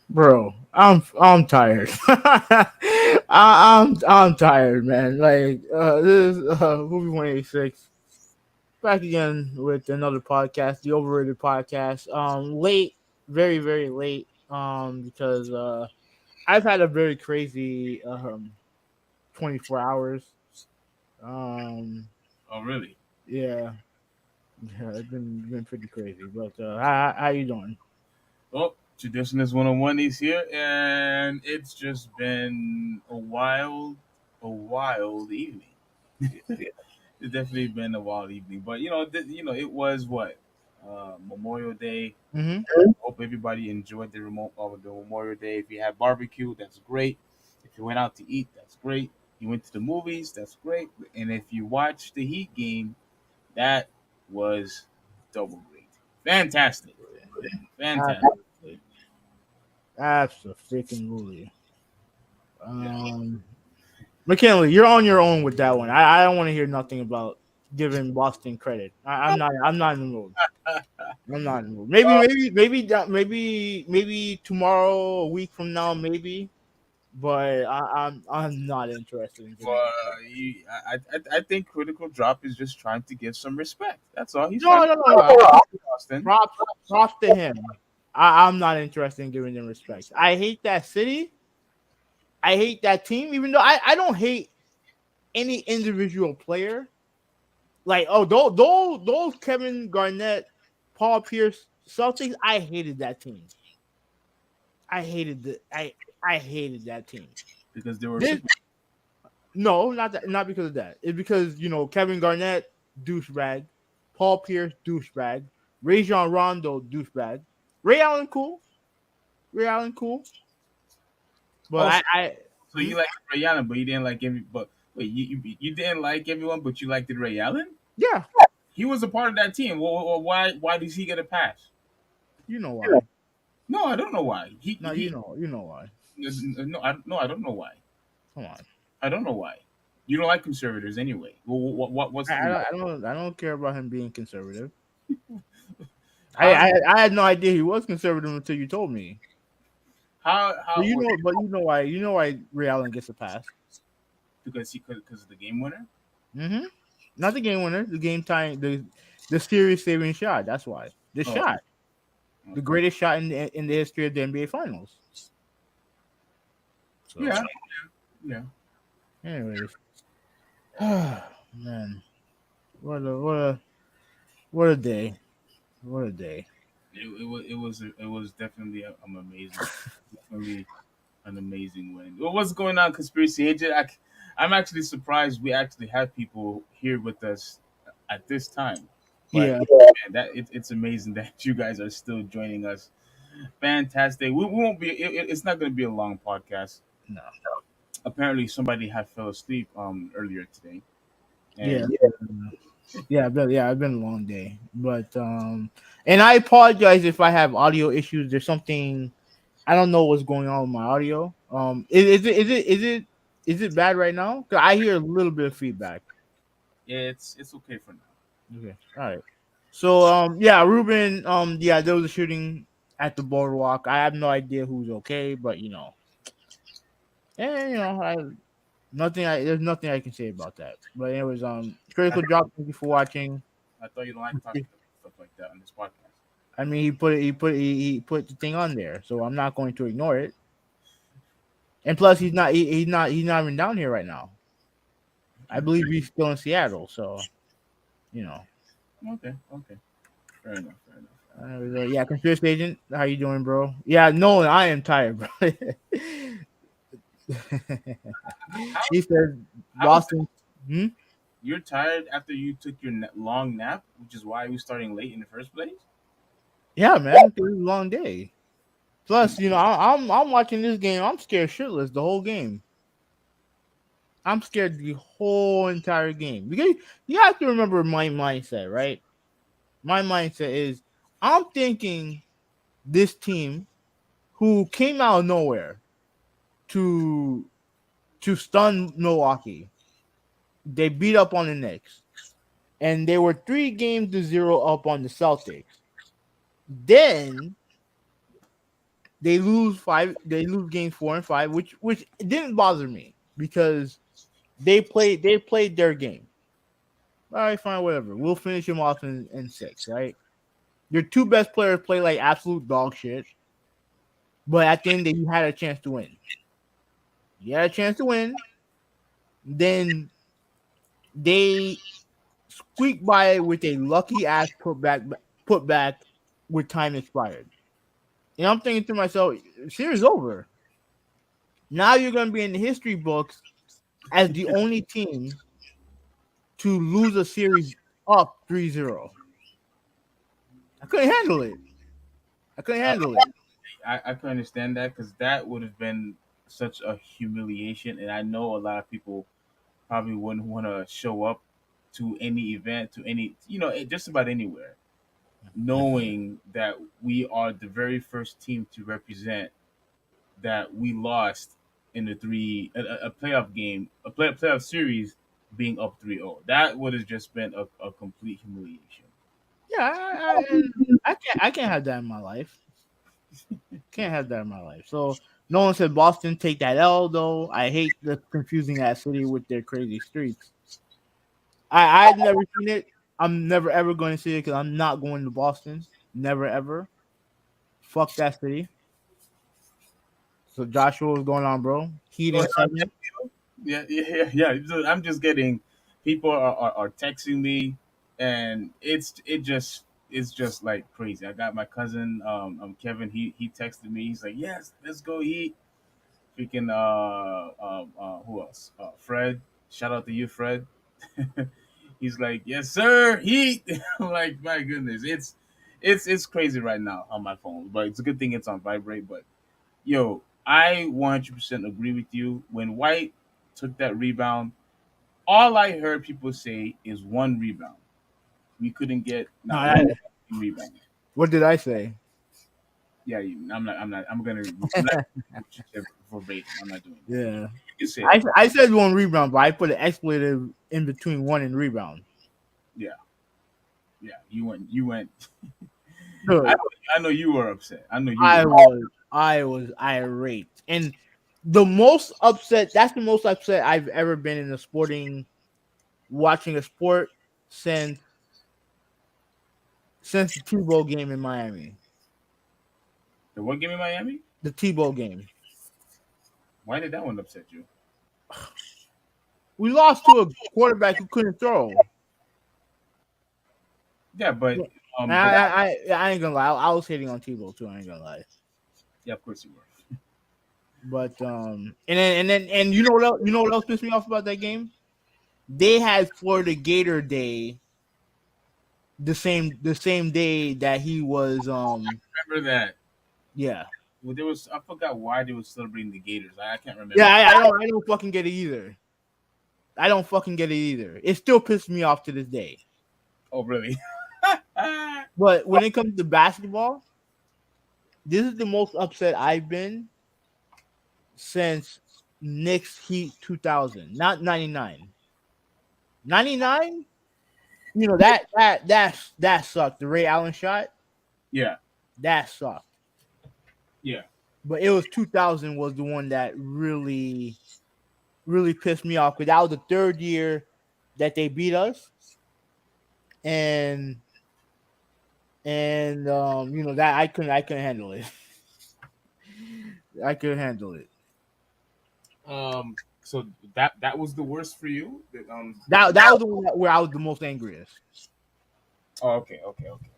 Bro, I'm tired. I'm tired, man. Like this is movie 186 back again with another podcast, the overrated podcast. Late, very very late. Because I've had a very crazy 24 hours. Um, Oh, really? yeah, yeah, it's been pretty crazy. But how you doing? Well, Traditionalist 101 is here, and it's just been a wild evening. It's definitely been a wild evening, but it was what Memorial Day. Mm-hmm. Hope everybody enjoyed the Memorial Day. If you had barbecue, that's great. If you went out to eat, that's great. You went to the movies, that's great. And if you watched the Heat game, that was double great. Fantastic, fantastic. Absolutely. Um, McKinley, you're on your own with that one. I don't want to hear nothing about giving Boston credit. I'm not. I'm not in the mood. I'm not in the mood. Maybe tomorrow, a week from now, maybe. But I'm not interested in giving Well, them credit. I think Critical Drop is just trying to give some respect. That's all. He's trying No, to no, no, no. Boston. Props to him. I'm not interested in giving them respect. I hate that city. I hate that team. Even though I don't hate any individual player. Like, oh, those Kevin Garnett, Paul Pierce Celtics, I hated that team. I hated the I hated that team. Because they were This super. no, not because of that. It's because Kevin Garnett douchebag, Paul Pierce douchebag, Rajon Rondo douchebag, Ray Allen cool, Ray Allen cool, but Also, I so you liked Ray Allen, but you didn't like every. But wait, you didn't like everyone, but you liked Ray Allen. yeah, He was a part of that team. Why does he get a pass? you know why? No, I don't know why. No, you know why? I don't know why. Come on. I don't know why. You don't like conservators anyway. What's the reason? I don't care about him being conservative. I, How's I I had no idea he was conservative until you told me. how was But you know why Ray Allen gets a pass. because of the game winner? Mm-hmm. Not the game winner, the game time, the series saving shot. That's why the Oh, shot, the okay. greatest shot in the history of the NBA Finals. So, Yeah, yeah. anyways, man, what a what a what a day, what a day. It was definitely amazing. Definitely. An amazing win. What's going on, conspiracy agent? I'm actually surprised we actually have people here with us at this time. But Yeah, man, it's amazing that you guys are still joining us. Fantastic. We won't be. It's not going to be a long podcast. no, Apparently, somebody had fell asleep earlier today, yeah, and yeah. It's been a long day, but and I apologize if I have audio issues. There's something I don't know what's going on with my audio. Is it bad right now? 'Cause I hear a little bit of feedback. it's okay for now. Okay, all right. So yeah, Ruben, yeah, there was a shooting at the boardwalk. I have no idea who's okay, but and nothing. There's nothing I can say about that. But anyways, I, critical drop. Thank you for watching. I thought you don't like talking about stuff like that on this podcast. I mean, he put the thing on there, so I'm not going to ignore it. And plus, he's not even down here right now. I believe he's still in Seattle, so you know. Okay, okay, fair enough, fair enough. Yeah, conspiracy agent, how you doing, bro? Yeah, no, I am tired, bro. How He said how is Boston. Hmm? you're tired after you took your long nap, which is why you starting late in the first place? Yeah, man, it was a long day. Plus, I'm watching this game. I'm scared shitless the whole game. I'm scared the whole entire game because you have to remember my mindset, right? My mindset is I'm thinking this team who came out of nowhere to stun Milwaukee. They beat up on the Knicks, and they were 3-0 up on the Celtics. Then they lose five. They lose games 4 and 5, which didn't bother me because they played their game. All right, fine, whatever. We'll finish them off in 6, right? Your two best players play like absolute dog shit, but at the end, you had a chance to win. You had a chance to win. Then they squeaked by with a lucky ass put back with time expired. And I'm thinking to myself, series over. Now you're going to be in the history books as the only team to lose a series up 3-0. I couldn't handle it. I couldn't Uh, handle it. I can understand that because that would have been such a humiliation, and I know a lot of people probably wouldn't want to show up to any event, to any, just about anywhere, knowing that we are the very first team to represent that we lost in the a playoff game, playoff series being up 3-0. That would have just been a complete humiliation. Yeah, and I can't have that in my life. Can't have that in my life. So no one said Boston take that L though. I hate the confusing that city with their crazy streets. I've never seen it. I'm never ever going to see it because I'm not going to Boston. Never ever. Fuck that city. So Joshua, what's going on, bro? Heat Oh, in 7. yeah. So I'm just getting people are texting me, and it's just like crazy. I got my cousin, Kevin. He texted me. He's like, "Yes, let's go eat." Freaking who else? Fred. Shout out to you, Fred. He's like, "Yes, sir, heat." I'm like, my goodness, it's crazy right now on my phone, but it's a good thing it's on vibrate. But yo, I 100% agree with you. When White took that rebound, all I heard people say is one rebound. We couldn't get No, not one rebound. what did I say? Yeah, I'm not. I'm not. I'm not verbatim. I'm not doing that. Yeah, You said it. I said one rebound, but I put an expletive in between one and rebound. Yeah, yeah. You went. You went. I Good. know, I know you were upset. I know you I were. was I was irate, and the most upset. That's the most upset I've ever been in a sporting watching a sport since the Tebow game in Miami. The what game in Miami? The Tebow game. Why did that one upset you? We lost to a quarterback who couldn't throw. Yeah, but Yeah. And but I ain't gonna lie. I was hating on Tebow too. I ain't gonna lie. yeah, of course you were. But and you know what else, pissed me off about that game? They had Florida Gator Day the same day that he was Remember that? yeah. Well, there was I forgot why they were celebrating the Gators. I can't Yeah, remember. I don't fucking get it either. I don't fucking get it either. It still pisses me off to this day. Oh, really? But when it comes to basketball, this is the most upset I've been since Knicks Heat 2000, not 99. 99, that sucked. The Ray Allen shot, Yeah, that sucked. yeah. But it was 2000 was the one that really pissed me off because that was the third year that they beat us, and that I couldn't handle it. I couldn't handle it. So that was the worst for you. That was the one where I was the most angriest. Oh, okay, okay, okay.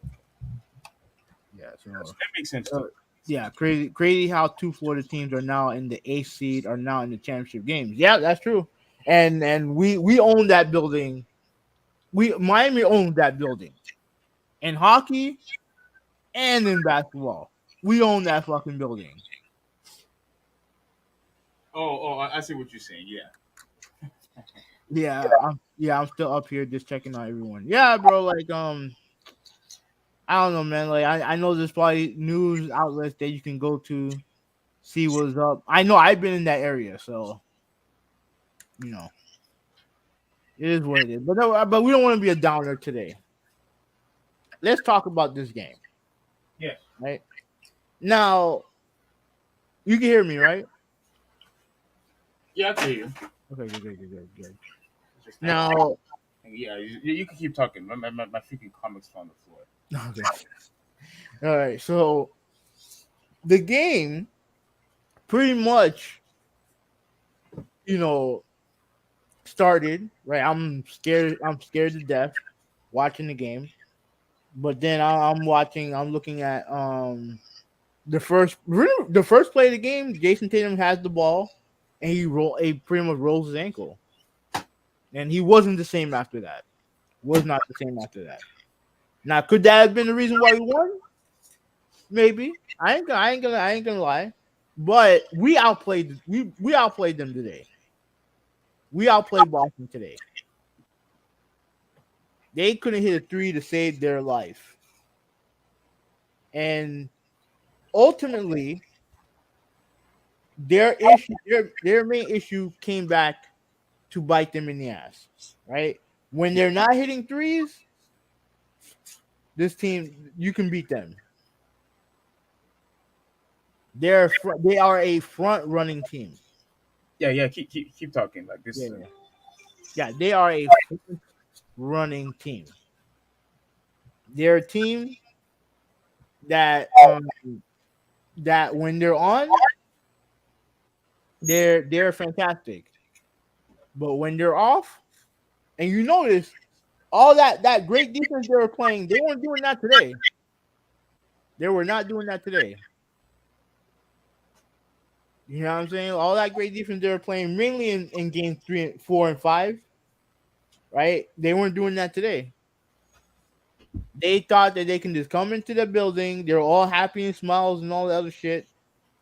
Yeah, That so makes sense uh, too. yeah, crazy how two Florida teams are now in the eighth seed, are now in the championship games. Yeah, that's true. And we own that building. We Miami owns that building in hockey and in basketball. We own that fucking building. Oh, I see what you're saying. Yeah. Yeah, I'm still up here just checking on everyone. Yeah, bro. Like I don't know, man. Like I know there's probably news outlets that you can go to see what's up. I know I've been in that area, so you know it is what it is. But no, but we don't want to be a downer today. Let's talk about this game, Yes. right? Now you can hear me, right? Yeah, I can hear you. Okay, good. It's just Now, yeah, you can keep talking. My freaking comics fell on the floor. okay, all right. So the game pretty much, you know, started right. I'm scared. I'm scared to death watching the game. But then I'm watching. I'm looking at the first play of the game. Jason Tatum has the ball, and he pretty much rolls his ankle, and he wasn't the same after that. Was not the same after that. Now, could that have been the reason why we won? Maybe. I ain't gonna lie. But we outplayed them today. We outplayed Boston today. They couldn't hit a three to save their life. And ultimately, their main issue came back to bite them in the ass. Right? When they're not hitting threes, this team you can beat them. They are a front running team. Yeah, yeah. Keep talking like Yeah, this. yeah. Yeah, they are a running team. They're a team that that when they're on, they're fantastic. But when they're off, and you notice all that great defense they were playing, they weren't doing that today. They were not doing that today. You know what I'm saying? All that great defense they were playing mainly in game 3 and 4 and 5, right? They weren't doing that today. They thought that they can just come into the building, they're all happy and smiles and all the other shit.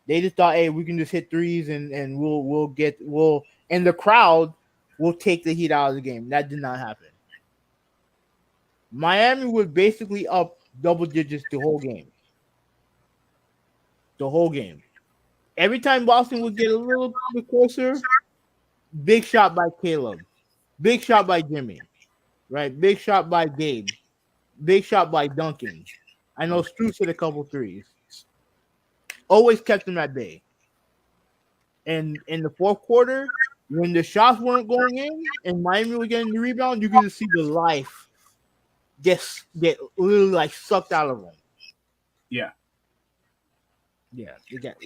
They just thought, hey, we can just hit threes and we'll and the crowd will take the heat out of the game. That did not happen. Miami was basically up double digits the whole game. The whole game. Every time Boston would get a little bit closer, big shot by Caleb. Big shot by Jimmy. Right? Big shot by Gabe. Big shot by Duncan. I know Strus hit a couple threes. Always kept them at bay. And in the fourth quarter, when the shots weren't going in and Miami was getting the rebound, you could just see the life get literally like sucked out of them. Yeah. Yeah, it get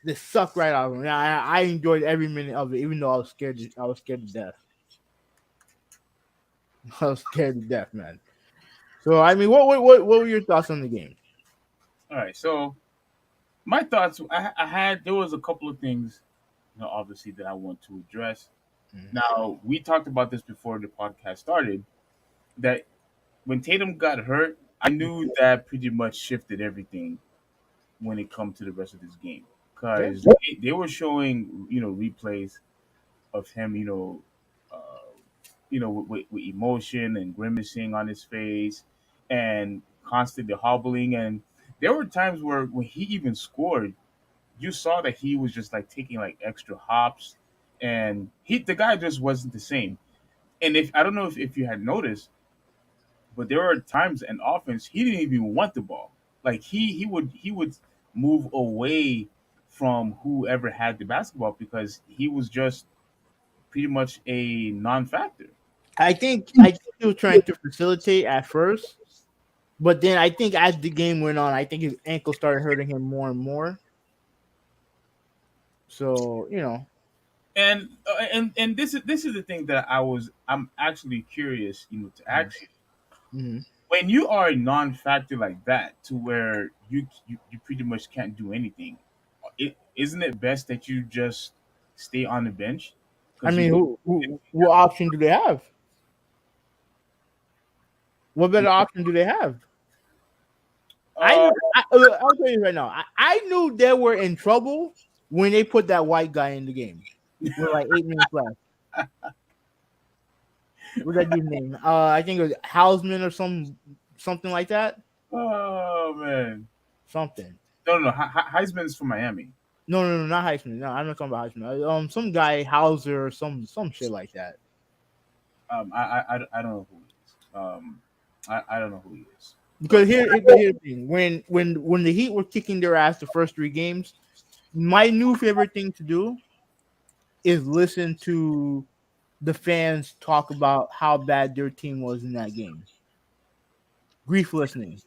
they sucked right out of them. I enjoyed every minute of it, even though I was scared. I was scared to death. I was scared to death, man. So I mean, what were your thoughts on the game? All right. So My thoughts. I had there was a couple of things, obviously that I want to address. Mhm. Now we talked about this before the podcast started. That when Tatum got hurt, I knew that pretty much shifted everything when it comes to the rest of this game Yeah, because they were showing replays of him with emotion and grimacing on his face and constantly hobbling, and there were times where when he even scored you saw that he was just like taking like extra hops, and the guy just wasn't the same. And if I don't know if you had noticed, but there were times in offense he didn't even want the ball. Like he would move away from whoever had the basketball because he was just pretty much a non-factor. I think he was trying to facilitate at first, but then I think as the game went on, I think his ankle started hurting him more and more. So And this is the thing that I'm actually curious, to mhm, ask you. mhm. When you are a non-factor like that, to where you pretty much can't do anything, isn't it best that you just stay on the bench I because mean, you what option do they have? What better option do they have? uh I'll tell you right now. I knew they were in trouble when they put that white guy in the game with like 8 minutes left. What's that dude's name? I think it was Hausman or something like that. oh man, Something. no, Heisman's from Miami. No, not Heisman. No, I'm not talking about Heisman. Some guy Hauser or some shit like that. I don't know who he is. I don't know who he is, Because but here's the thing: when the Heat were kicking their ass the first 3 games, my new favorite thing to do is listen to the fans talk about how bad their team was in that game. Grief listening,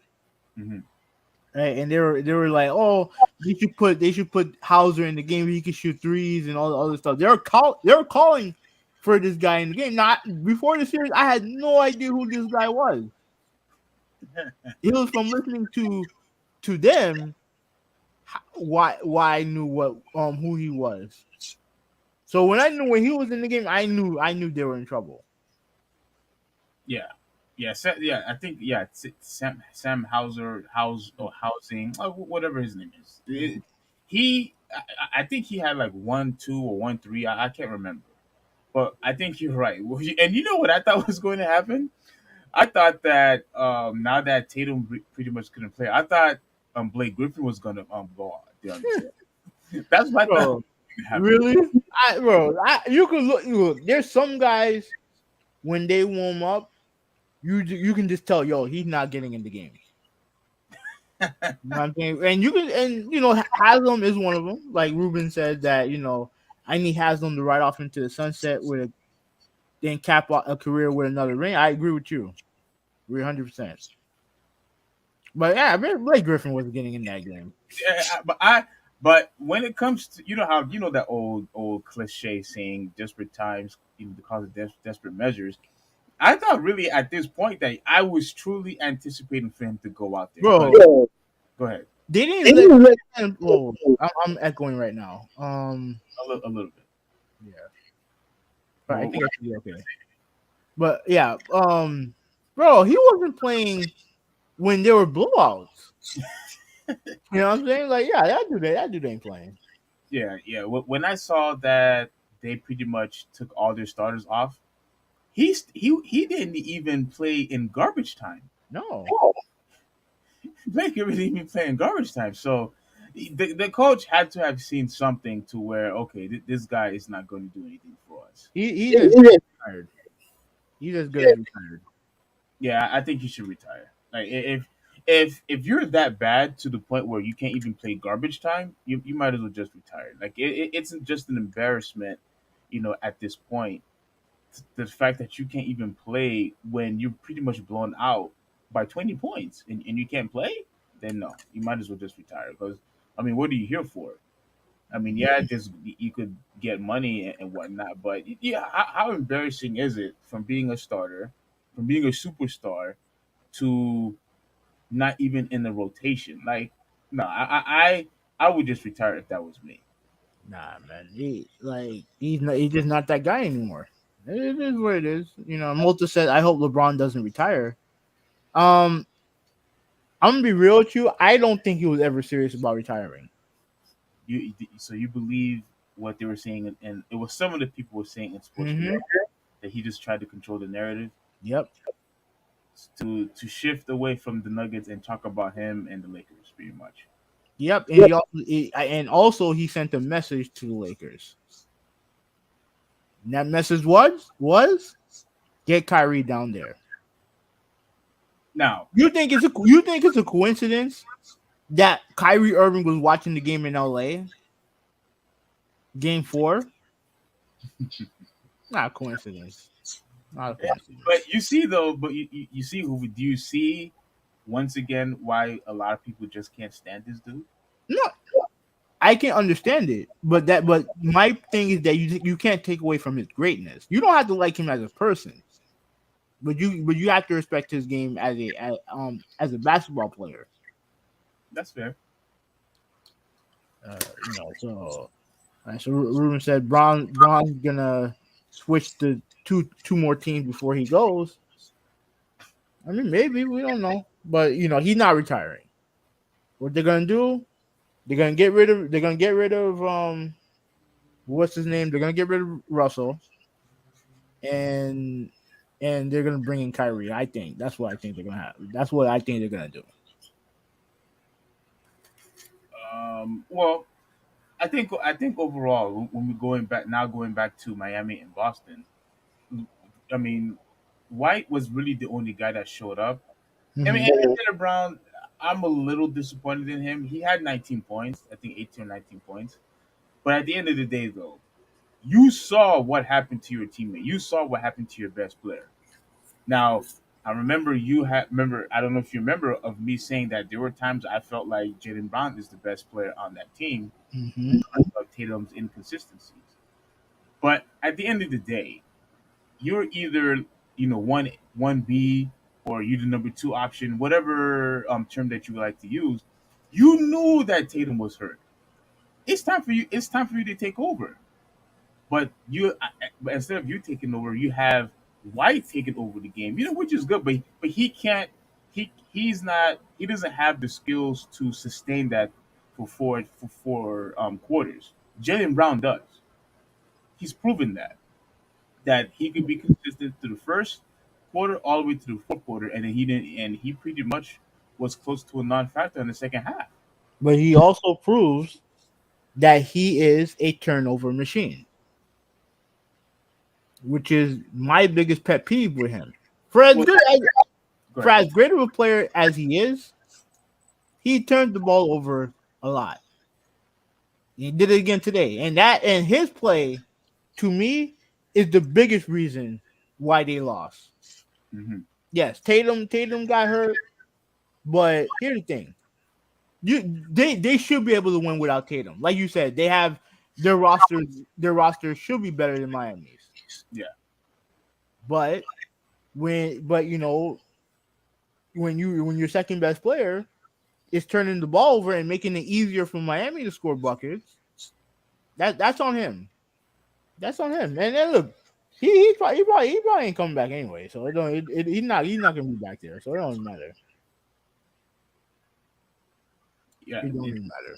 mhm. right? And they were like, "Oh, they should put Hauser in the game. He can shoot threes and all the other stuff." They were calling for this guy in the game. Not before the series, I had no idea who this guy was. It was from listening to them why I knew what who he was. So when I knew when he was in the game, I knew they were in trouble. Yeah, yeah, yeah. I think Sam Hauser, or Housing, or whatever his name is. Mhm. I think he had like 1-2 or 1-3. I can't remember, but I think you're right. And you know what I thought was going to happen? I thought that now that Tatum pretty much couldn't play, I thought Blake Griffin was going to go out there on the floor. That's what I thought was Bro, going to happen. really? You can look. There's some guys when they warm up, you can just tell, yo, he's not getting in the game. You know what I'm saying? And Haslam is one of them. Like Ruben said that I need Haslam to ride off into the sunset with then cap a career with another ring. I agree with you, 300%. But yeah, Blake Griffin was getting in that game. Yeah, but when it comes to how that old cliche saying desperate times because of desperate measures. I thought really at this point that I was truly anticipating for him to go out there because Bro, go ahead they didn't let. Whoa, I'm echoing right now. a little bit. Yeah, but I Well, think I should be okay. But yeah, bro, he wasn't playing when there were blowouts. You know what I'm saying? Like, yeah, that dude ain't playing. yeah, yeah. When I saw that they pretty much took all their starters off, he didn't even play in garbage time. No, Blake didn't even play in garbage time. So the coach had to have seen something to where okay, this guy is not going to do anything for us. he's as good as retired. He's as good as retired. Yeah, I think he should retire. Like if you're that bad to the point where you can't even play garbage time, you might as well just retire. Like it's just an embarrassment, at this point. The fact that you can't even play when you're pretty much blown out by 20 points and you can't play, then no, you might as well just retire. Because I mean, what are you here for? I mean, yeah, just you could get money and whatnot, but yeah, how embarrassing is it from being a starter, from being a superstar, to not even in the rotation? Like, no, I would just retire if that was me. Nah, man. He's just not that guy anymore. It is what it is. Multa said, "I hope LeBron doesn't retire." Um, I'm gonna be real with you. I don't think he was ever serious about retiring. So you believe what they were saying, and it was some of the people were saying in sports media Mm-hmm. that he just tried to control the narrative Yep. to shift away from the Nuggets and talk about him and the Lakers, pretty much. Yep. And also he sent a message to the Lakers. And that message was get Kyrie down there. Now, You think it's a coincidence that Kyrie Irving was watching the game in LA, game 4? Not a coincidence. Not a but coincidence. you see though, you see who do you see once again why a lot of people just can't stand this dude? No, I can understand it, but my thing is that you can't take away from his greatness. You don't have to like him as a person, but you have to respect his game as a basketball player. That's fair. So Ruben said Braun's gonna switch to two more teams before he goes. I mean, maybe we don't know, but he's not retiring. What they're gonna do? They're gonna get rid of what's his name? They're gonna get rid of Russell, and they're gonna bring in Kyrie. I think that's what I think they're gonna have. That's what I think they're gonna do. Well, I think overall, when we're going back to Miami and Boston, I mean, White was really the only guy that showed up. I mean, Hmm. Taylor Brown, I'm a little disappointed in him. He had 19 points, I think 18 or 19 points. But at the end of the day, though, you saw what happened to your teammate. You saw what happened to your best player. Now, I remember remember. I don't know if you remember of me saying that there were times I felt like Jalen Brown is the best player on that team Hmm. because of Tatum's inconsistencies. But at the end of the day, you're either one B or you're the number two option, whatever term that you like to use. You knew that Tatum was hurt. It's time for you. It's time for you to take over. But instead of you taking over, you have White taking over the game. Which is good, but he can't. He's not. He doesn't have the skills to sustain that for four quarters. Jalen Brown does. He's proven that he could be consistent to the first quarter all the way to the fourth quarter, and then he didn't. And he pretty much was close to a non-factor in the second half. But he also proves that he is a turnover machine, which is my biggest pet peeve with him. For as Well, good as go for ahead. as great of a player as he is, he turned the ball over a lot. He did it again today, and his play to me is the biggest reason why they lost. Hmm. Yes, Tatum got hurt, but here's the thing: they should be able to win without Tatum. Like you said, they have their roster should be better than Miami's. Yeah. But when your second best player is turning the ball over and making it easier for Miami to score buckets, that's on him. That's on him. And then look, he probably ain't coming back anyway. So it don't. He's not gonna be back there. So it don't matter. Yeah. It don't even matter.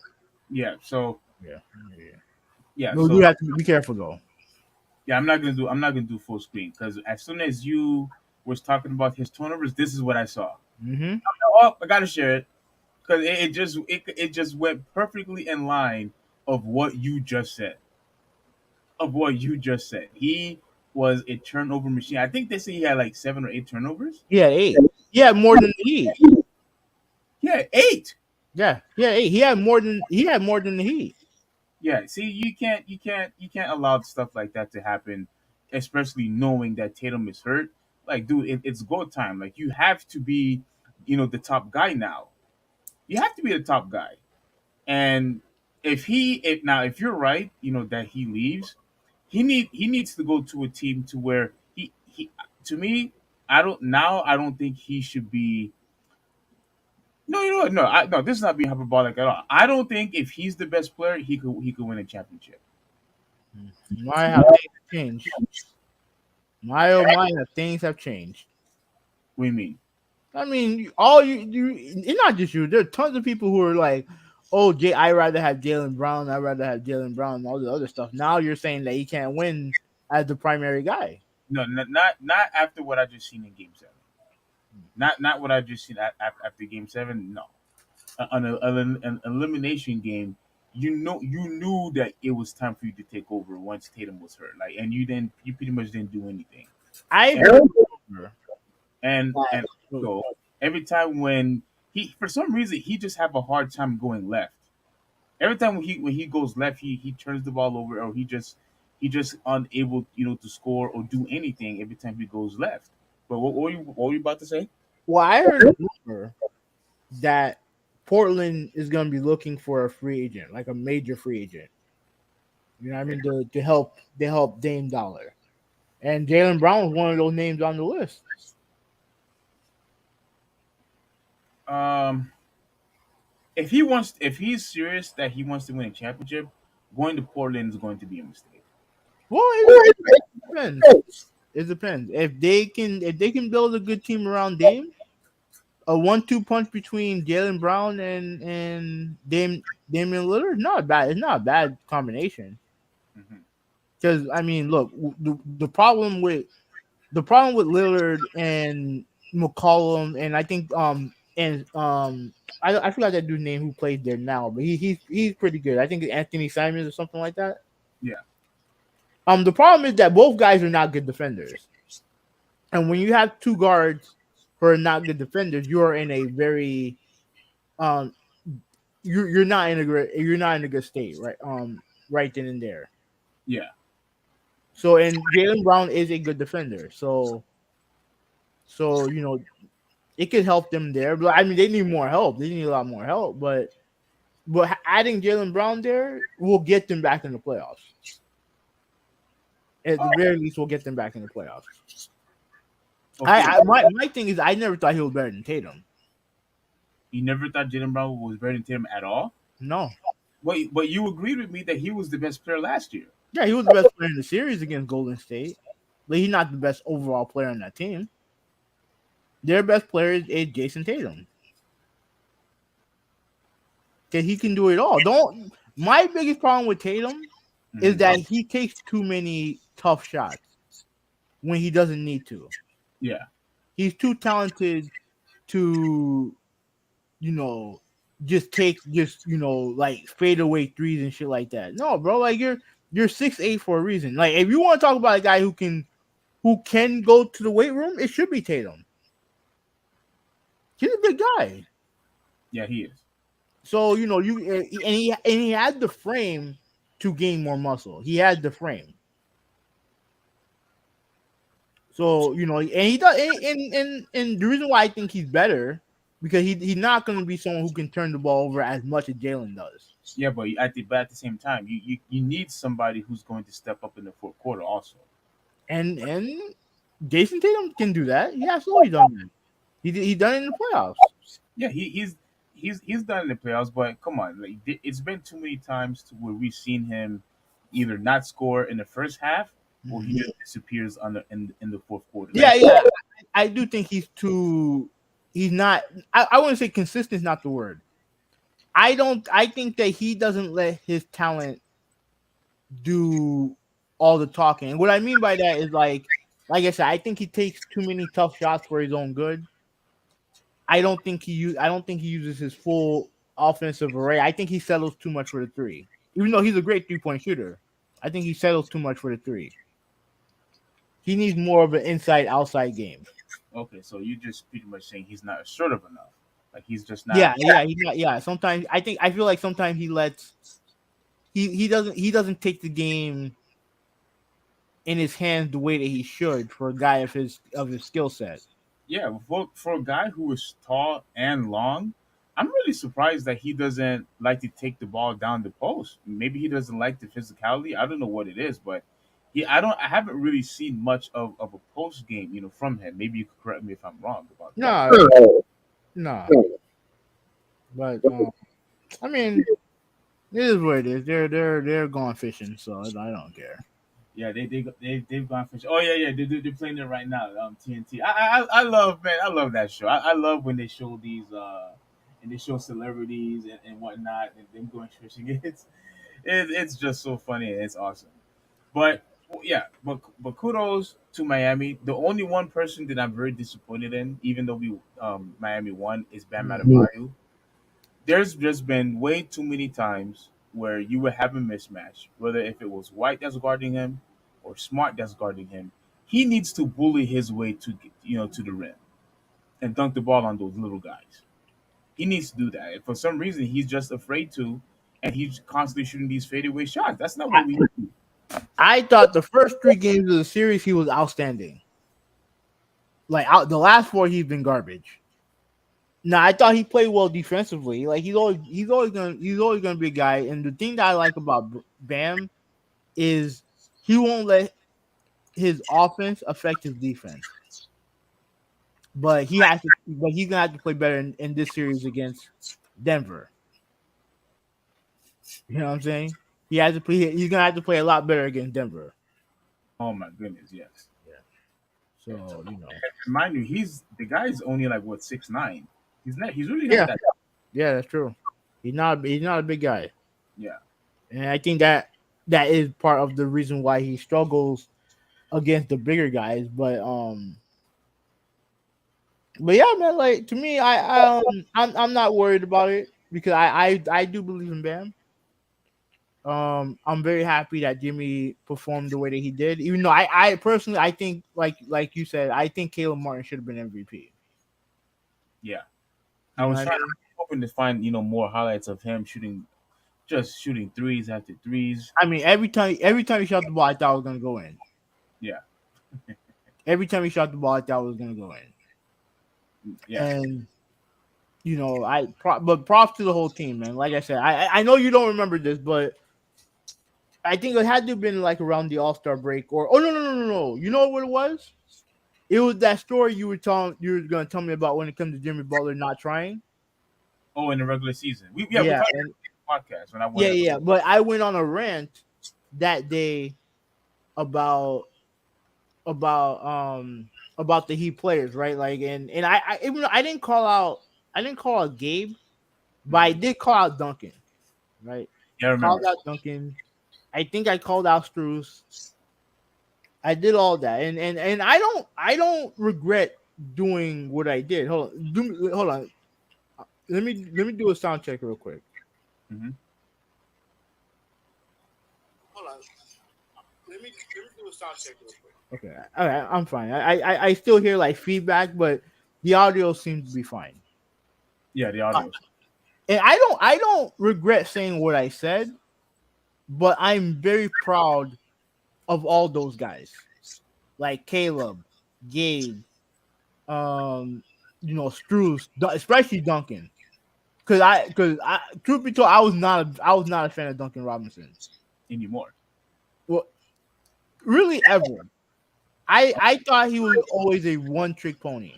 Yeah. So Yeah. Yeah. yeah. No, you So have to be careful though. yeah, I'm not gonna do full screen because as soon as you was talking about his turnovers, this is what I saw. Mm-hmm. Oh, I gotta share it because it just went perfectly in line of what you just said. Of what you just said, he was a turnover machine. I think they say he had like 7 or 8 turnovers. He had 8. He had more than the Heat. Yeah, 8. Yeah. Yeah. 8. He had more than the Heat. Yeah, see, you can't allow stuff like that to happen, especially knowing that Tatum is hurt. Like, dude, it's go time. Like, you have to be, the top guy now. You have to be the top guy. And if you're right, that he leaves, he needs to go to a team to where he to me, I don't think he should be No, you know what? No. This is not being hyperbolic at all. I don't think if he's the best player, he could win a championship. My how things have changed. My oh my, how things have changed. What do you mean? I mean, all it's not just you. There are tons of people who are like, "Oh, I rather have Jalen Brown. I'd rather have Jalen Brown and all the other stuff." Now you're saying that he can't win as the primary guy. No, not after what I just seen in Game 7. Not what I just seen after Game 7. No, an elimination game. You knew that it was time for you to take over once Tatum was hurt. Like, and you pretty much didn't do anything. I And agree with her and that so every time when he for some reason he just have a hard time going left. Every time when he goes left, he turns the ball over, or he just unable to score or do anything every time he goes left. But what were you about to say? well, I heard a rumor that Portland is going to be looking for a free agent, like a major free agent. You know what I mean? To help Dame Dollar. And Jalen Brown was one of those names on the list. Um, if he's serious that he wants to win a championship, going to Portland is going to be a mistake. Well, it depends. It depends. If they can build a good team around Dame, a 1-2 punch between Jalen Brown and Damian Lillard, not bad. It's not a bad combination. Hmm. Because I mean, look, the problem with Lillard and McCollum, and I think I forgot that dude's name who plays there now, but he's pretty good. I think it's Anthony Simons or something like that. Yeah, The problem is that both guys are not good defenders, and when you have two guards who are not good defenders, you are in a very um you're not in a good state, right? Right then and there. yeah. So and Jalen Brown is a good defender, so it could help them there. But I mean, they need more help. They need a lot more help. But adding Jalen Brown there will get them back in the playoffs. At the very least, we'll get them back in the playoffs. Okay, My thing is, I never thought he was better than Tatum. you never thought Jalen Brown was better than Tatum at all. No, But you agreed with me that he was the best player last year. yeah, he was the best player in the series against Golden State, but he's not the best overall player on that team. Their best player is Jason Tatum because he can do it all. Don't. My biggest problem with Tatum is Hmm. that he takes too many tough shots when he doesn't need to. Yeah, He's too talented to, you know, just like fade away threes and shit like that. No, bro, like you're 6'8" for a reason. Like if you want to talk about a guy who can go to the weight room, it should be Tatum. He's a big guy. yeah, he is. So and he had the frame to gain more muscle. He had the frame. So and he does, and the reason why I think he's better because he's not going to be someone who can turn the ball over as much as Jalen does. Yeah, but at the same time, you need somebody who's going to step up in the fourth quarter also. And Jason Tatum can do that. He absolutely done that. He done it in the playoffs. Yeah, he's done in the playoffs, but come on, like it's been too many times to where we've seen him either not score in the first half or he Mhm. just disappears in the fourth quarter. Like, Yeah, yeah. I do think he's too. He's not. I wouldn't say consistent is not the word. I don't. I think that he doesn't let his talent do all the talking. And what I mean by that is like I said, I think he takes too many tough shots for his own good. I don't think he uses his full offensive array. I think he settles too much for the three. Even though he's a great 3-point shooter, I think he settles too much for the three. He needs more of an inside outside game. okay, so you just pretty much saying he's not assertive enough. Like he's just not. Yeah, he's not. Yeah, sometimes I feel like sometimes he doesn't take the game in his hands the way that he should for a guy of his skill set. Yeah, for a guy who is tall and long, I'm really surprised that he doesn't like to take the ball down the post. Maybe he doesn't like the physicality. I don't know what it is, but I haven't really seen much of a post game, from him. Maybe you could correct me if I'm wrong about that. No, no. But I mean, it is what it is. They're going fishing, so I don't care. Yeah, they've gone for sure. Oh yeah, yeah, they're playing it right now. TNT. I love, man. I love that show. I love when they show these and they show celebrities and whatnot and them going fishing. It's just so funny and it's awesome. But yeah, but kudos to Miami. The only one person that I'm very disappointed in, even though we Miami won, is Bam Mm. Adebayo. There's just been way too many times where you would have a mismatch, whether if it was White that's guarding him or Smart that's guarding him. He needs to bully his way to to the rim and dunk the ball on those little guys. He needs to do that. And for some reason, he's just afraid to, and he's constantly shooting these fadeaway shots. That's not what we do. I thought the first three games of the series he was outstanding. Like out the last four, he's been garbage. Now I thought he played well defensively. Like he's always gonna be a guy. And the thing that I like about Bam is he won't let his offense affect his defense. But he's gonna have to play better in this series against Denver. You know what I'm saying? He has to play. He's gonna have to play a lot better against Denver. Oh my goodness, yes. Yeah. Yeah. So Mind you, he's the guy is only like what 6'9". He's not. He's really not yeah, that. yeah, that's true. He's not a big guy, Yeah. and I think that is part of the reason why he struggles against the bigger guys. But yeah, man. Like to me, I'm not worried about it because I do believe in Bam. I'm very happy that Jimmy performed the way that he did. Even though I personally I think like you said, I think Caleb Martin should have been MVP. Yeah. I You know was what I trying, mean? hoping to find more highlights of him shooting, just shooting threes after threes. I mean, every time he shot the ball, I thought it was gonna go in. Yeah. Every time he shot the ball, I thought it was gonna go in. Yeah. And but props to the whole team, man. Like I said, I know you don't remember this, but I think it had to have been like around the All Star break or oh no. You know what it was? It was that story you were gonna tell me about when it comes to Jimmy Butler not trying. Oh, in the regular season, we Yeah, talked and about the podcast when I yeah, wanted. yeah. But I went on a rant that day about about um about the Heat players, right? Like, and I even though I didn't call out Gabe, but I Mhm. did call out Duncan, right? Yeah, I Called remember. out Duncan. I think I called out Struce. I did all that, and I don't regret doing what I did. Hold on. Let me do a sound check real quick. Hmm. Hold on. Let me do a sound check real quick. Okay. All right. I'm fine. I still hear like feedback, but the audio seems to be fine. Yeah, the Uh, audio. and I don't regret saying what I said, but I'm very proud of all those guys, like Caleb, Gabe, um, Struce, especially Duncan. Because truth be told, I was not a fan of Duncan Robinson. Anymore. Well, really ever. I thought he was always a one trick pony,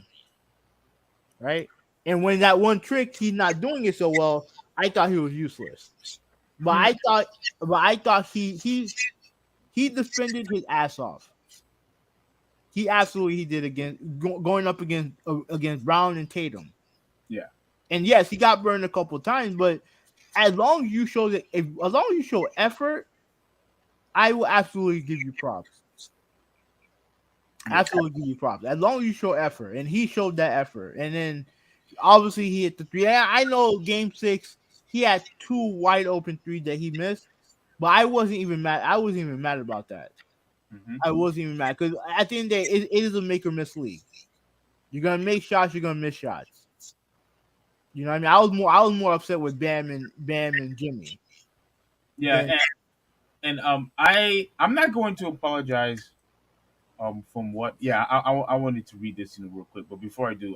right? And when that one trick he's not doing it so well, I thought he was useless. But Hmm. I thought he defended his ass off. He absolutely he did going up against Brown and Tatum. Yeah. And yes, he got burned a couple times, but as long as you show effort, I will absolutely give you props. Yeah. Absolutely give you props. As long as you show effort, and he showed that effort, and then obviously he hit the three. Yeah, I know Game 6 he had two wide open threes that he missed, but I wasn't even mad. I wasn't even mad about that. Hmm. I wasn't even mad because at the end of the day, it is a make or miss league. You're gonna make shots, you're gonna miss shots. You know what I mean? I was more upset with Bam and Jimmy Yeah, than and I'm not going to apologize from what. Yeah, I wanted to read this real quick, but before I do,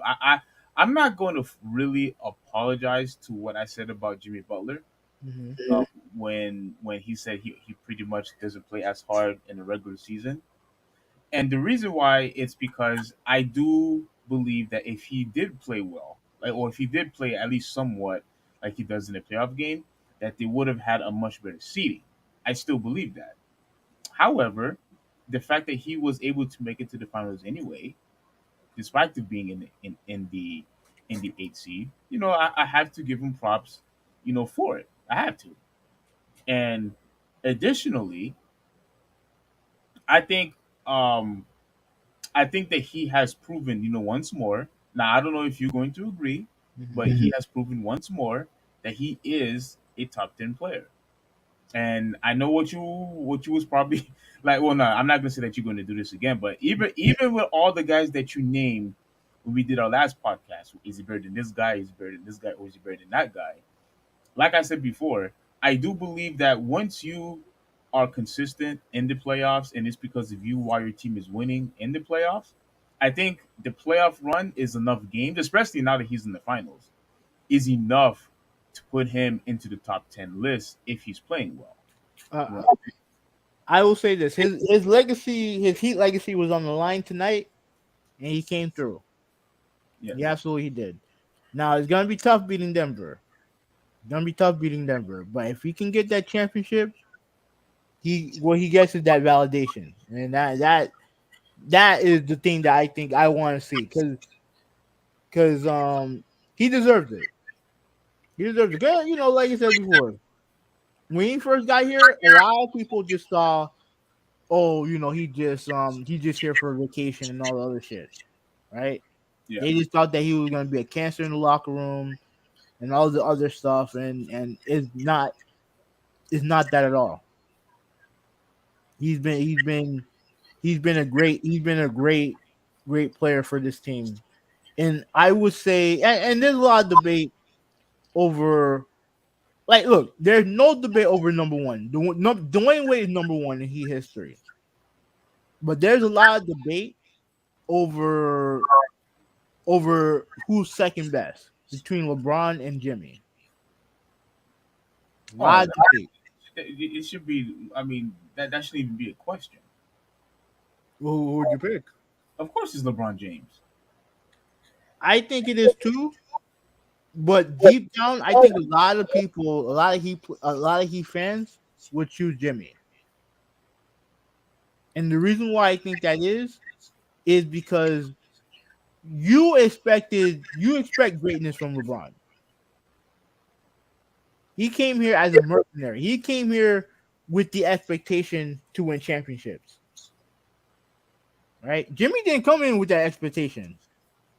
I'm not going to really apologize to what I said about Jimmy Butler. Mhm. When he said he pretty much doesn't play as hard in the regular season. And the reason why it's because I do believe that if he did play well, like, or if he did play at least somewhat, like he does in a playoff game, that they would have had a much better seeding. I still believe that. However, the fact that he was able to make it to the finals anyway, despite of being in the eighth seed, I have to give him props, for it. I have to. And additionally, I think um I think that he has proven, once more. Now I don't know if you're going to agree, but Mhm. he has proven once more that he is a top 10 player. And I know what you was probably like. Well, no, I'm not gonna say that you're going to do this again. But even with all the guys that you named when we did our last podcast, is he better than this guy? Is he better than this guy? Or is he better than that guy? Like I said before, I do believe that once you are consistent in the playoffs, and it's because of you why your team is winning in the playoffs, I think the playoff run is enough games, especially now that he's in the finals, is enough to put him into the top 10 list if he's playing well. You know Uh, what I I will say this: his legacy, his Heat legacy, was on the line tonight, and he came through. mean? He Yes. absolutely did. Now it's gonna be tough beating Denver. It's gonna be tough beating Denver, but if he can get that championship, he gets is that validation, and that is the thing that I think I want to see because he deserves it. He deserves it. 'Cause, like I said before, when he first got here, a lot of people just saw, oh, he just here for a vacation and all the other shit, right? Yeah. They just thought that he was gonna be a cancer in the locker room and all the other stuff, and it's not that at all. He's been he's been he's been a great player for this team, and I would say, and there's a lot of debate over. Like, look, there's no debate over number one. Dwayne Wade is number one in Heat history, but there's a lot of debate over who's second best between LeBron and Jimmy. A Oh, lot of debate. it should be. I mean, that shouldn't even be a question. Who would you pick? Of course, it's LeBron James. I think it is too, but deep down, I think a lot of people, a lot of Heat fans would choose Jimmy. And the reason why I think that is because you expect greatness from LeBron. He came here as a mercenary. He came here with the expectation to win championships. Right? Jimmy didn't come in with that expectation.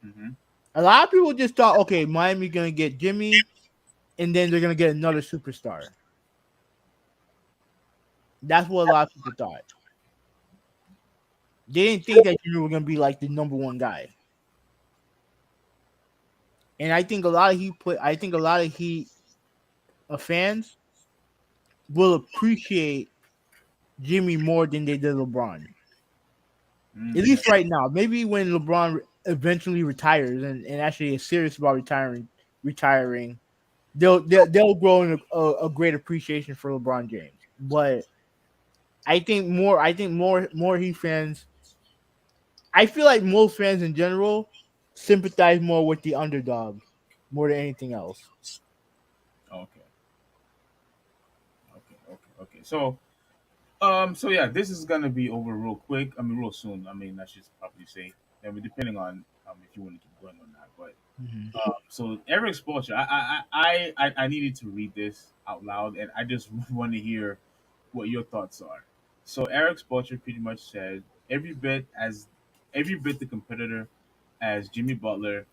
Hmm. A lot of people just thought, okay, Miami gonna get Jimmy, and then they're gonna get another superstar. That's what a lot of people thought. They didn't think that Jimmy was gonna be like the number one guy. And I think a lot of Heat fans will appreciate Jimmy more than they did LeBron. At Hmm. least right now. Maybe when LeBron eventually retires and actually is serious about retiring, they'll grow in a great appreciation for LeBron James. But I think more Heat fans. I feel like most fans in general sympathize more with the underdog more than anything else. Okay. Okay. Okay. Okay. So yeah, this is gonna be over real quick. I mean, real soon. I mean, I should probably say. I mean, depending on if you want to keep going or not. But Mhm. so Eric Spoelstra, I needed to read this out loud, and I just want to hear what your thoughts are. So Eric Spoelstra pretty much said every bit the competitor as Jimmy Butler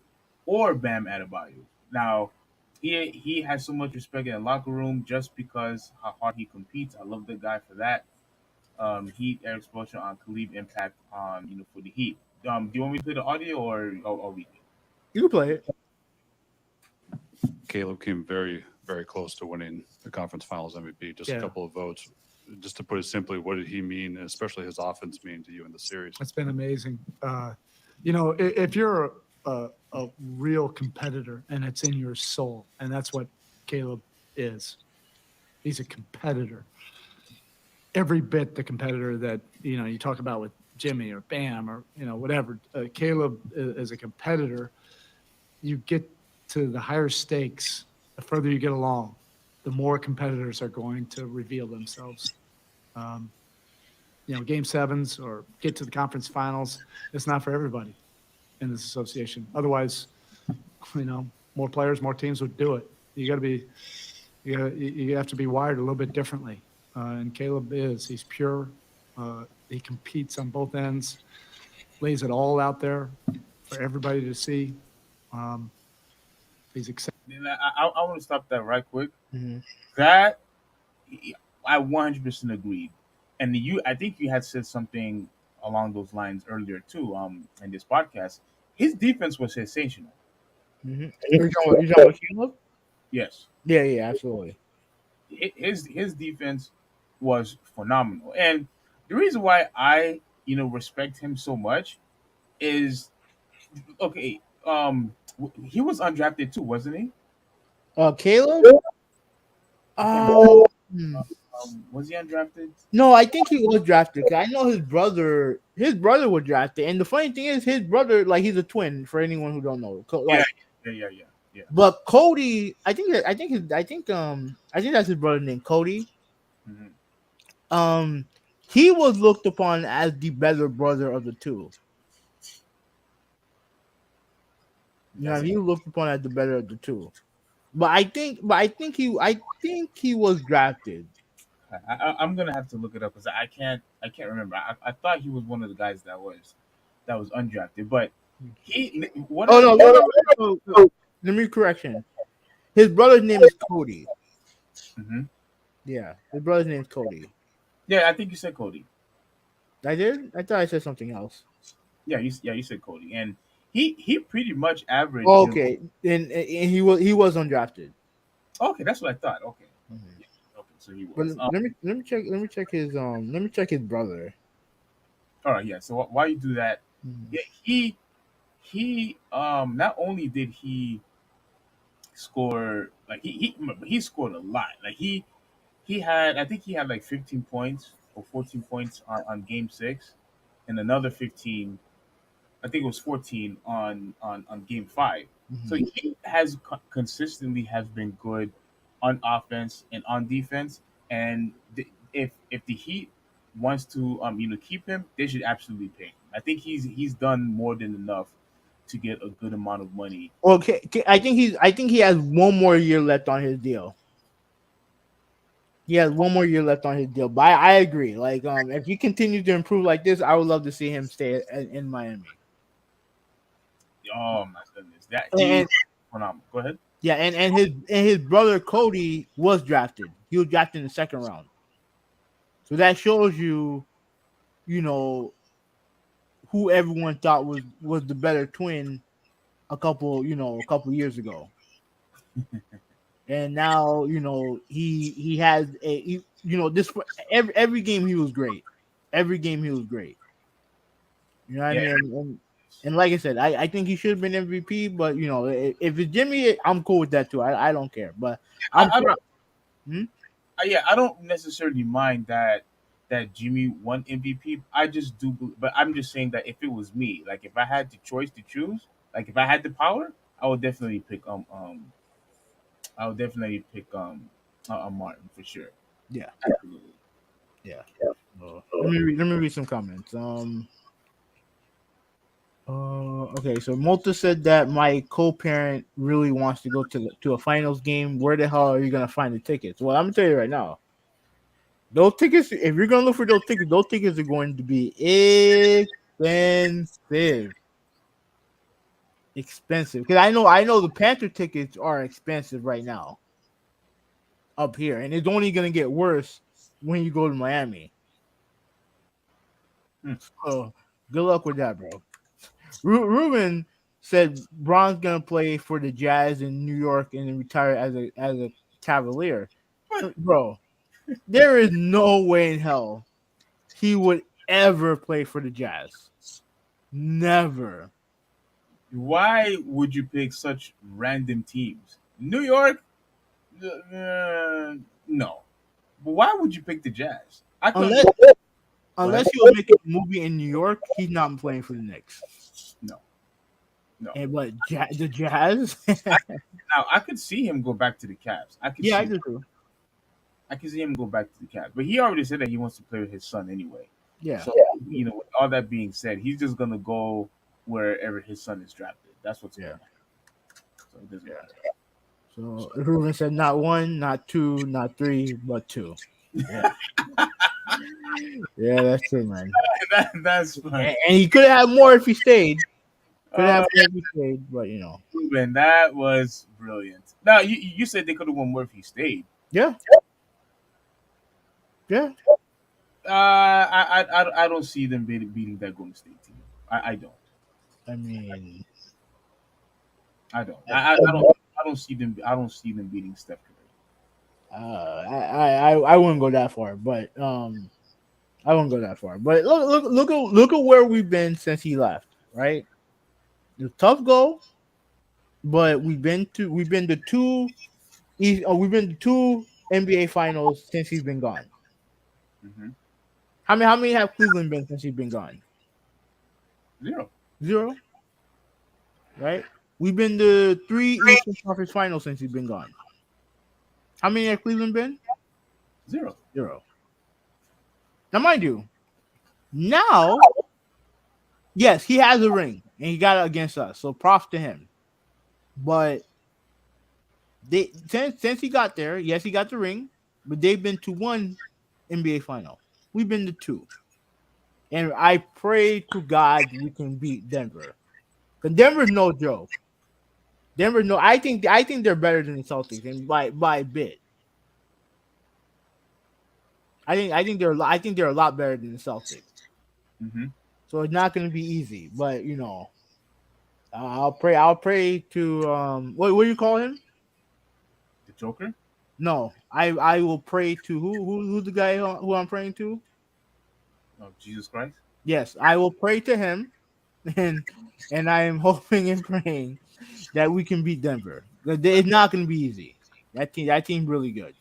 or Bam Adebayo. Now, he has so much respect in the locker room just because how hard he competes. I love the guy for that. Heat Eric Spoelstra on Khalid impact on for the Heat. Do you want me to play the audio or read it? You can play it. Caleb came very, very close to winning the conference finals MVP. Just a Yeah, couple of votes. Just to put it simply, what did he mean, and especially his offense mean to you in the series? it's been amazing. If you're a real competitor and it's in your soul, and that's what Caleb is. He's a competitor. Every bit the competitor that you talk about with Jimmy or Bam or whatever. Caleb is a competitor. You get to the higher stakes the further you get along, the more competitors are going to reveal themselves. Um, game sevens or get to the conference finals, it's not for everybody in this association. Otherwise, more players, more teams would do it. You have to be wired a little bit differently. And Caleb he's pure. He competes on both ends, lays it all out there for everybody to see. Um, he's excited. And I want to stop that right quick. Mhm. That I 100% agreed. And I think you had said something along those lines earlier too. In this podcast, his defense was sensational. Mhm. You talking about Caleb? Yes, Yeah, yeah, absolutely. his defense was phenomenal. And the reason why I respect him so much is okay. He was undrafted too, wasn't he? Caleb? Yeah. Hmm. Was he undrafted? No, I think he was drafted. 'Cause I know his brother. His brother was drafted, and the funny thing is, his brother, like, he's a twin. For anyone who don't know, Yeah, like, yeah. but Cody, I think that's his brother named Cody. Hmm. Um, he was looked upon as the better brother of the two. That's He was looked upon as the better of the two. But I think he was drafted. I'm gonna have to look it up because I can't remember. I thought he was one of the guys that was undrafted, but he what Oh I no, no, no, no, no. Let me correction. His brother's name is Cody. hmm Yeah, his brother's name is Cody. yeah, I think you said Cody. I did. I thought I said something else. Yeah, you said Cody, and he pretty much averaged. Oh, okay, and he was undrafted. Okay, that's what I thought. Okay, Mhm. yeah, okay, so he But was. let me check his brother. All right, yeah. So while you do that, Mhm. yeah, he not only did he score like he scored a lot. Like he had I think he had like 15 points or 14 points on game 6 and another 15, I think it was 14 on game 5. So Mhm. he has consistently has been good on offense and on defense, and if the Heat wants to keep him, they should absolutely pay him. I think he's done more than enough to get a good amount of money. Okay, I think he has one more year left on his deal. He has one more year left on his deal. But I agree. Like, if he continues to improve like this, I would love to see him stay in Miami. Oh my goodness, that he And phenomenal. Go ahead. yeah, and his brother Cody was drafted. He was drafted in the second round. So that shows you, you know, who everyone thought was the better twin a couple years ago. And now, he has this every game he was great. Every game he was great. You know what I Yeah, mean? And like I said, I think he should have been MVP, but if it's Jimmy, I'm cool with that too. I don't care. But I'm I don't. proud. Hmm? Yeah, I don't necessarily mind that Jimmy won MVP. I just do, but I'm just saying that if it was me, like if I had the choice to choose, like if I had the power, I would definitely pick I would definitely pick Martin for sure. Yeah, Absolutely. yeah. Let me read some comments. Okay. So Malta said that my co-parent really wants to go to a finals game. Where the hell are you gonna find the tickets? Well, I'm gonna tell you right now. Those tickets, if you're gonna look for those tickets are going to be expensive. Expensive. Because I know the Panther tickets are expensive right now up here, and it's only gonna get worse when you go to Miami. Hmm. So good luck with that, bro. Ruben said Braun's gonna play for the Jazz in New York and then retire as a Cavalier. Bro, there is no way in hell he would ever play for the Jazz. Never. Why would you pick such random teams? New York? No. But why would you pick the Jazz? I couldn't. Unless Go ahead. unless he was making a movie in New York, he's not playing for the Knicks. No. No. And what the Jazz? Now I could see him go back to the Cavs. Yeah, I do too. I could see him go back to the Cavs. But he already said that he wants to play with his son anyway. Yeah, So with all that being said, he's just gonna go wherever his son is drafted. That's what's going yeah, on. So it doesn't yeah. matter. So Ruben said not one, not two, not three, but two. Yeah, yeah, that's true, man. That's fun. And he could have had more if he stayed. Could have Uh, had more if he stayed, but Ruben, that was brilliant. Now you said they could have won more if he stayed. yeah, yeah. I don't see them beating that Golden State team. I don't. I mean, I don't. uh, I don't see them. I don't see them beating Steph I wouldn't go that far, but I wouldn't go that far. But look at where we've been since he left. Right, it's a tough go, but we've been to two NBA finals since he's been gone. Curry. How many have Cleveland been since he's been gone? Zero. Zero. Right. We've been to three Eastern Conference finals since he's been gone. How many have Cleveland been? Zero. Zero. Now, mind you, now, yes, he has a ring and he got it against us. So props to him. But since he got there, yes, he got the ring, but they've been to one NBA final. We've been to two. And I pray to God we can beat Denver. Because Denver's no joke. Denver, no, I think they're better than the Celtics, and by a bit. I think they're a lot better than the Celtics. Mm-hmm. So it's not going to be easy, but I'll pray to what do you call him? The Joker. No, I will pray to who's the guy who I'm praying to? Oh, Jesus Christ. Yes, I will pray to him, and I am hoping and praying that we can beat Denver. It's not going to be easy. That team really good.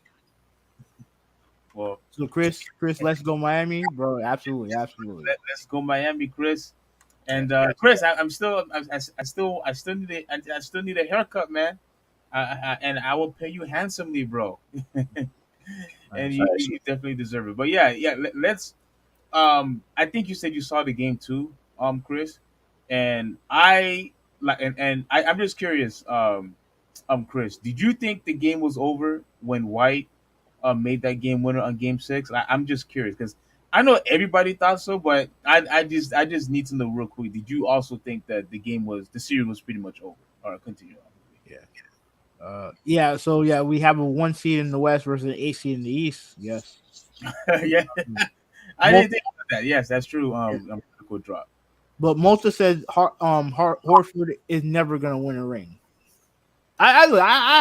Well, So Chris, let's go Miami, bro. Absolutely, absolutely. let's go Miami, Chris. And Chris, I still need I still need a haircut, man. And I will pay you handsomely, bro. And Nice. you definitely deserve it. But yeah. Let's. I think you said you saw the game too, Chris. And I like, I'm just curious, Chris, did you think the game was over when White made that game winner on Game 6? I'm just curious because I know everybody thought so, but I just need to know real quick. Did you also think that the series was pretty much over or continue on? Yeah. Yeah. So yeah, we have a 1 seed in the West versus an 8 seed in the East. Yes. Yeah, I didn't think about that. Yes, that's true. Critical drop. But Malta said Horford is never gonna win a ring. I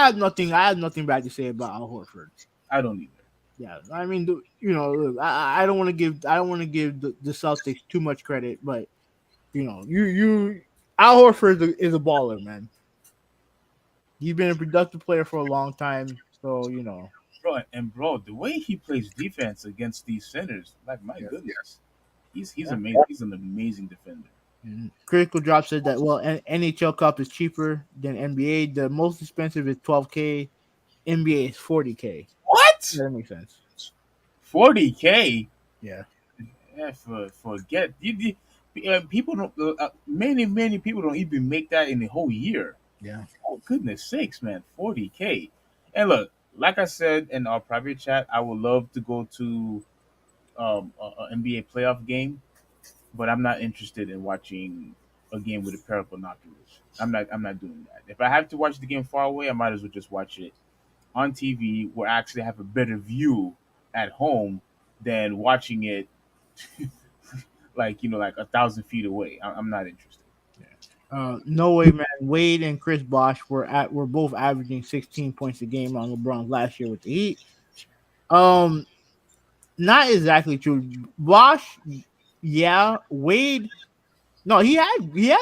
have nothing. I have nothing bad to say about Al Horford. I don't either. Yeah, I mean, look, I don't want to give the Celtics too much credit, but you Al Horford is a baller, man. He's been a productive player for a long time, so Bro, the way he plays defense against these centers, like my Yeah. goodness, he's Yeah. amazing. He's an amazing defender. Critical Drop said that NHL Cup is cheaper than NBA. The most expensive is $12K. NBA is $40K. What? That makes sense. 40K? Yeah. Yeah, forget people don't. Many people don't even make that in the whole year. Yeah. Oh goodness sakes, man, 40K. And look, like I said in our private chat, I would love to go to an NBA playoff game, but I'm not interested in watching a game with a pair of binoculars. I'm not doing that. If I have to watch the game far away, I might as well just watch it on TV where I actually have a better view at home than watching it like 1,000 feet away. I'm not interested. No way, man. Wade and Chris Bosh were both averaging 16 points a game on LeBron last year with the Heat. Not exactly true. Bosh, yeah. Wade, no, he had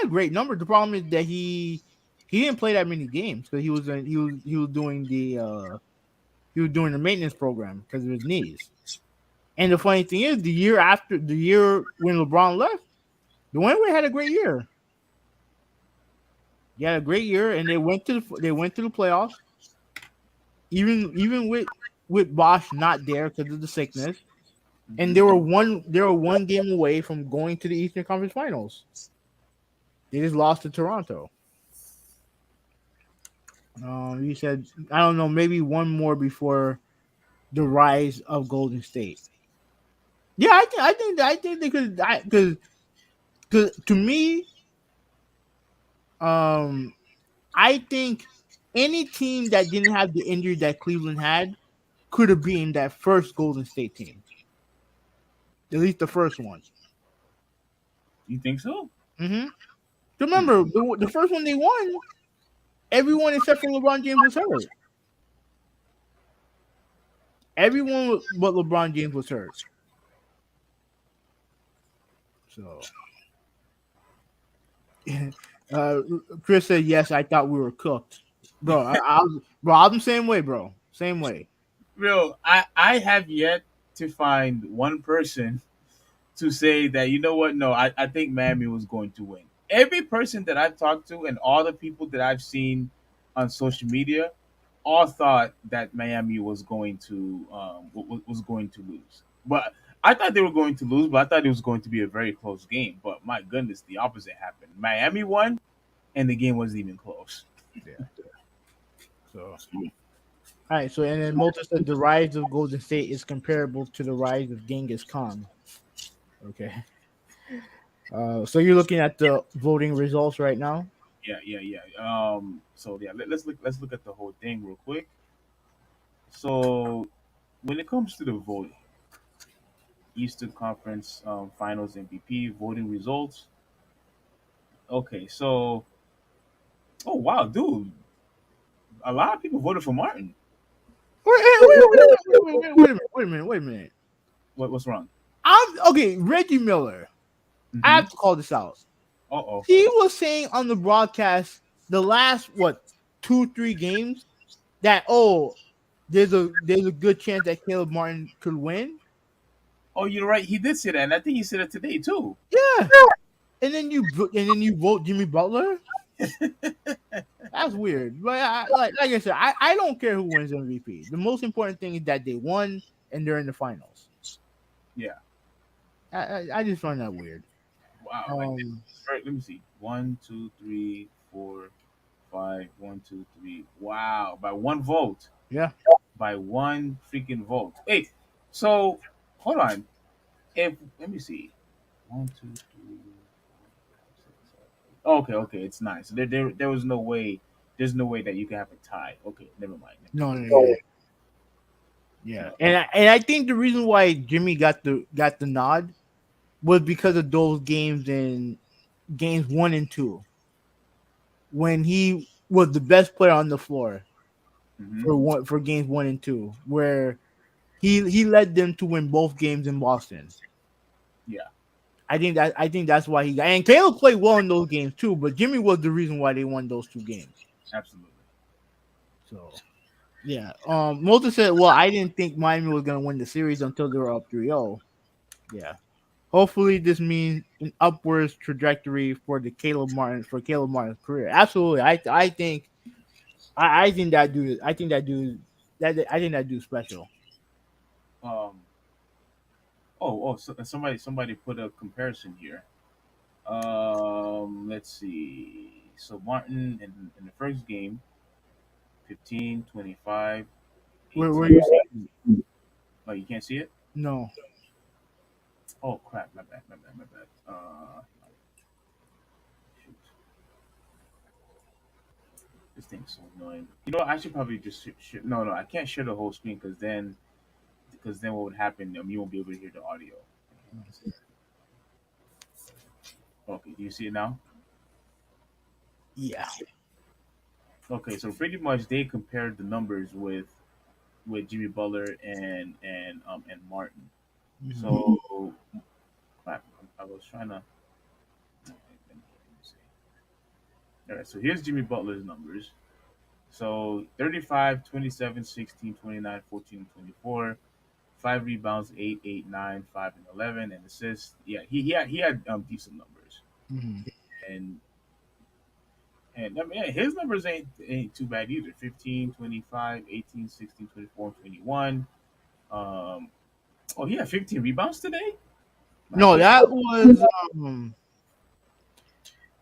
great numbers. The problem is that he didn't play that many games because he was doing the maintenance program because of his knees. And the funny thing is, the year when LeBron left, Dwayne Wade had a great year. He had a great year, and they went to the playoffs. Even with Bosch not there because of the sickness, and Hmm. they were one game away from going to the Eastern Conference Finals. They just lost to Toronto. You said I don't know, maybe one more before the rise of Golden State. Yeah, I think they could because to me, um, I think any team that didn't have the injury that Cleveland had could have been that first Golden State team, at least the first one. You think so? Mm-hmm. Hmm. Remember the first one they won, everyone except for LeBron James was hurt. Everyone but LeBron James was hurt. So, uh, Chris said yes. I thought we were cooked, bro. I'm the same way, bro. Same way. Real, I have yet to find one person to say that, you know what, no, I think Miami was going to win. Every person that I've talked to and all the people that I've seen on social media all thought that Miami was going to was going to lose. But I thought they were going to lose, but I thought it was going to be a very close game. But my goodness, the opposite happened. Miami won, and the game wasn't even close. Yeah. So, all right. So, and then Molta said the rise of Golden State is comparable to the rise of Genghis Khan. Okay. So you're looking at the voting results right now. Yeah, yeah, yeah. So yeah, let's look at the whole thing real quick. So when it comes to the voting, Eastern Conference Finals MVP voting results. Okay, so oh wow, dude, a lot of people voted for Martin. Wait a minute. Wait a minute. What's wrong? I'm okay. Reggie Miller. I Mm-hmm. have to call this out. Uh oh. He was saying on the broadcast the last what 2 3 games that there's a good chance that Caleb Martin could win. Oh, you're right. He did say that, and I think he said it today too. Yeah, and then you vote Jimmy Butler. That's weird. But like I said, I don't care who wins MVP. The most important thing is that they won and they're in the finals. Yeah. I just find that weird. Wow. Like, Um, all right. Let me see. One, two, three, four, five. One, two, three. Wow. By one vote. yeah. By one freaking vote. Hey. So hold on. If let me see. One, two, three. Okay, okay, it's nice. There was no way. There's no way that you can have a tie. Okay, never mind. No, no, Never yeah, yeah. mind. And I think the reason why Jimmy got the nod was because of those games in games 1 and 2 when he was the best player on the floor Hmm. for games 1 and 2 where he led them to win both games in Boston. Yeah, I think that's why he got and Caleb played well in those games too, but Jimmy was the reason why they won those 2 games. absolutely. So yeah. Molten said, well, I didn't think Miami was gonna win the series until they were up 3-0. Yeah. Hopefully this means an upwards trajectory for Caleb Martin's career. Absolutely. I think that dude I think that dude's special. Um. So somebody put a comparison here. Let's see. So Martin in the first game, 15, 25, Where 18. you see Oh, you can't see it. no. Oh crap! My bad. My bad. My bad. Shoot. This thing's so annoying. You know what? I should probably just no, no. I can't share the whole screen because then what would happen? You won't be able to hear the audio. Okay, do you see it now? Yeah. Okay, so pretty much they compared the numbers with Jimmy Butler and Martin. Mhm. So I was trying to. Let me see. All right, so here's Jimmy Butler's numbers. So 35, 27, 16, 29, 14, and 24. 5 rebounds, 8, 8, 9, 5, and 11, and assists. Yeah, he had decent numbers. Mhm. And And I mean, yeah, his numbers ain't too bad either. 15, 25, 18, 16, 24, 21. Um, oh, he had 15 rebounds today? My No, goodness. that was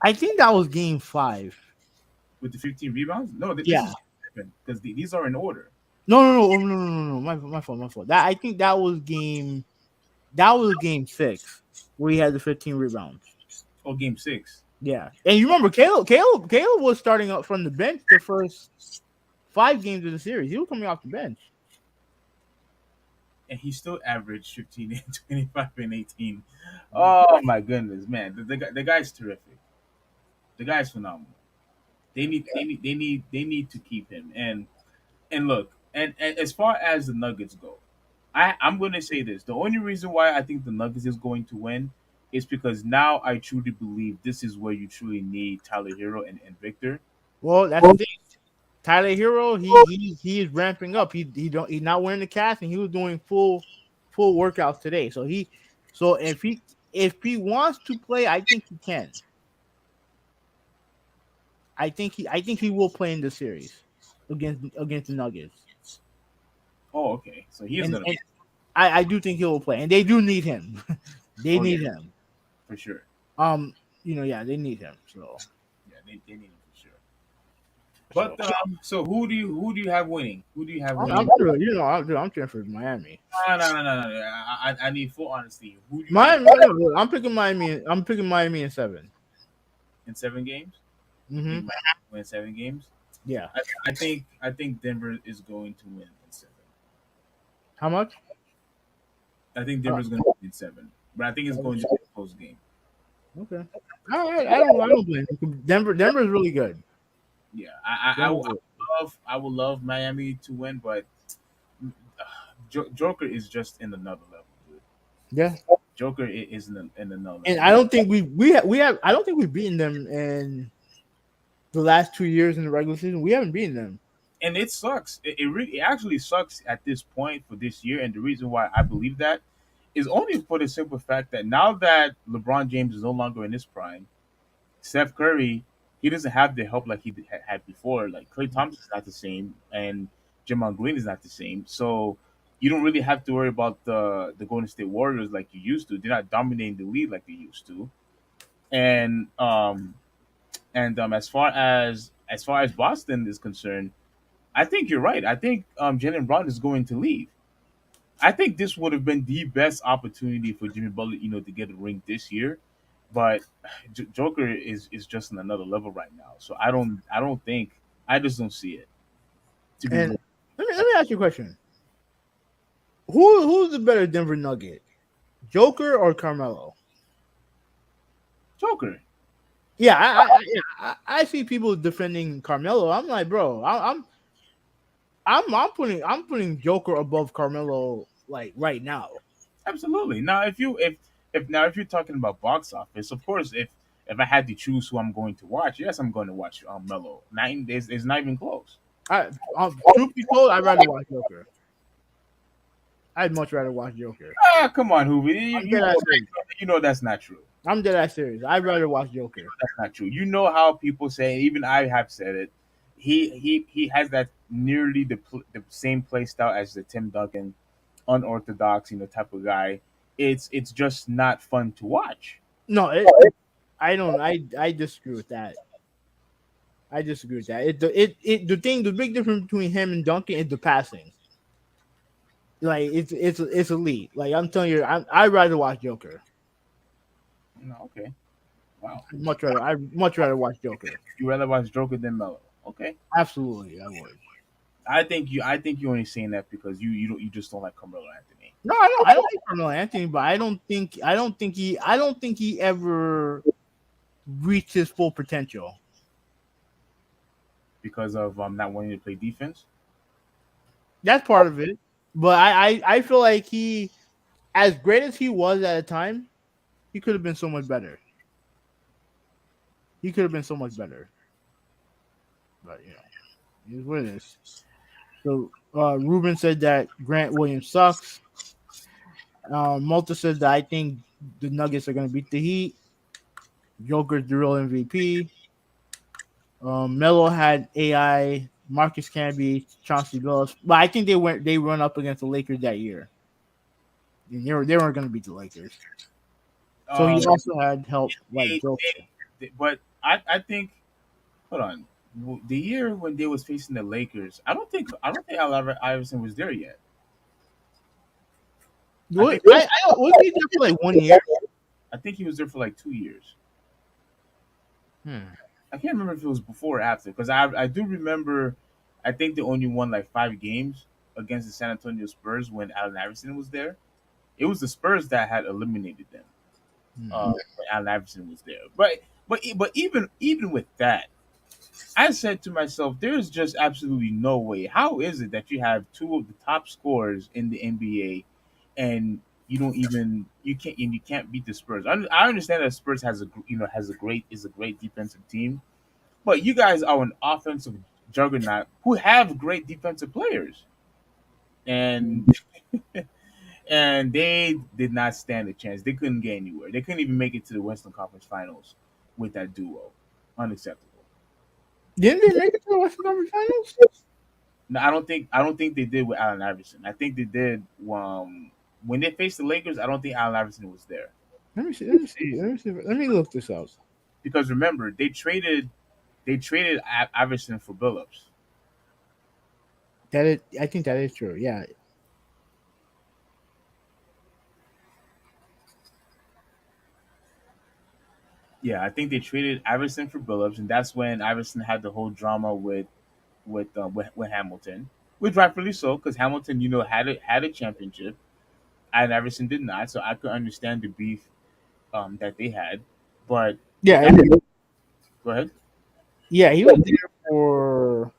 I think that was game 5. With the 15 rebounds? No, this Yeah. is because these are in order. No. My fault. That I think that was game 6 where he had the 15 rebounds. Oh, game six. Yeah. And you remember Caleb was starting up from the bench the first 5 games of the series. He was coming off the bench. And he still averaged 15 and 25 and 18. Oh, my goodness, man. The guy's terrific. The guy's phenomenal. They need to keep him. And look, and as far as the Nuggets go, I'm going to say this. The only reason why I think the Nuggets is going to win is because now I truly believe this is where you truly need Tyler Hero and Victor. Well, that's the thing. Tyler Hero, he is ramping up. He's not wearing the cast, and he was doing full workouts today. So if he wants to play, I think he can. I think he will play in the series against the Nuggets, Oh, okay. So he is and going to and I do think he will play, and they do need him. They oh, yeah, need him. for sure. Yeah, they need him. So Yeah, they need him for sure. so But so who do you have winning? Who do you have I'm winning? sure, I'm cheering for Miami. No. I need full honesty. Who do you think Miami, no, I'm picking Miami. I'm picking Miami in 7. in 7 games? You Mm-hmm. think Miami will win 7 games? Yeah. I think Denver is going to win in 7. How much? I think Uh, Denver's going to win in 7, but I think it's going to be a close game. okay. All right. I don't blame you. Denver is really good. Yeah, I Denver's would good. love Miami to win, but Joker is just in another level, dude. Yeah. Joker is in another And level. I don't think we have I don't think we've beaten them in the last 2 years in the regular season. We haven't beaten them. And it sucks. It actually sucks at this point for this year. And the reason why I believe that is only for the simple fact that now that LeBron James is no longer in his prime, Steph Curry, he doesn't have the help like he had before. Like Klay Thompson is not the same, and Jamal Green is not the same. So you don't really have to worry about the Golden State Warriors like you used to. They're not dominating the league like they used to. And as far as Boston is concerned, I think you're right. I think Jalen Brown is going to leave. I think this would have been the best opportunity for Jimmy Butler, to get a ring this year. But Joker is just on another level right now. So I don't think I just don't see it. To be And real. let me ask you a question. Who's the better Denver Nugget? Joker or Carmelo? Joker. Yeah, I see people defending Carmelo. I'm like, bro, I'm putting Joker above Carmelo like right now. Absolutely. Now if you're talking about box office, of course if I had to choose who I'm going to watch, yes, I'm going to watch Melo. Nine days is not even close. Truth be told, I'd rather watch Joker. I'd much rather watch Joker. Come on, Hoover. You, I'm you dead know ass serious. you know that's not true. I'm dead ass serious. I'd rather watch Joker. That's not true. You know how people say, even I have said it. He has that nearly the same play style as the Tim Duncan, unorthodox, type of guy. It's just not fun to watch. No, I don't. I disagree with that. I disagree with that. The big difference between him and Duncan is the passing. Like it's elite. Like I'm telling you, I'd rather watch Joker. No, okay, wow. I'd much rather watch Joker. You rather watch Joker than Melo? Okay, Absolutely, I would. I think you're only saying that because you just don't like Carmelo Anthony. No, I don't like Carmelo Anthony, but I don't think he ever reached his full potential. Because of not wanting to play defense. That's part of it. But I feel like as great as he was at the time, he could have been so much better. He could have been so much better. But it is what it is. So Ruben said that Grant Williams sucks. Malta said that I think the Nuggets are going to beat the Heat. Joker's the real MVP. Melo had AI, Marcus Camby, Chauncey Billups, but I think they run up against the Lakers that year. And they weren't going to beat the Lakers. So he Um, also had help like they, Joker. but I think hold on. The year when they was facing the Lakers, I don't think Allen Iverson was there yet. I think I was he there for like 1 year? I think he was there for like 2 years. Hmm. I can't remember if it was before or after because I do remember. I think they only won like 5 games against the San Antonio Spurs when Allen Iverson was there. It was the Spurs that had eliminated them Hmm. when Allen Iverson was there. But even with that, I said to myself, there's just absolutely no way. How is it that you have two of the top scorers in the NBA and you can't beat the Spurs? I understand that Spurs has a great defensive team, but you guys are an offensive juggernaut who have great defensive players, and and they did not stand a chance. They couldn't get anywhere. They couldn't even make it to the Western Conference Finals with that duo. Unacceptable. Didn't they make it to the Western Conference Finals? No, I don't think they did with Allen Iverson. I think they did when they faced the Lakers. I don't think Allen Iverson was there Let me see. Let me see. Let me see. Let me look this up. because remember they traded Iverson for Billups. That is, I think that is true. Yeah. Yeah, I think they traded Iverson for Billups, and that's when Iverson had the whole drama with Hamilton, which rightfully so because Hamilton had a championship and Iverson did not. So I could understand the beef that they had, but Yeah. that go ahead. Yeah. He was there for.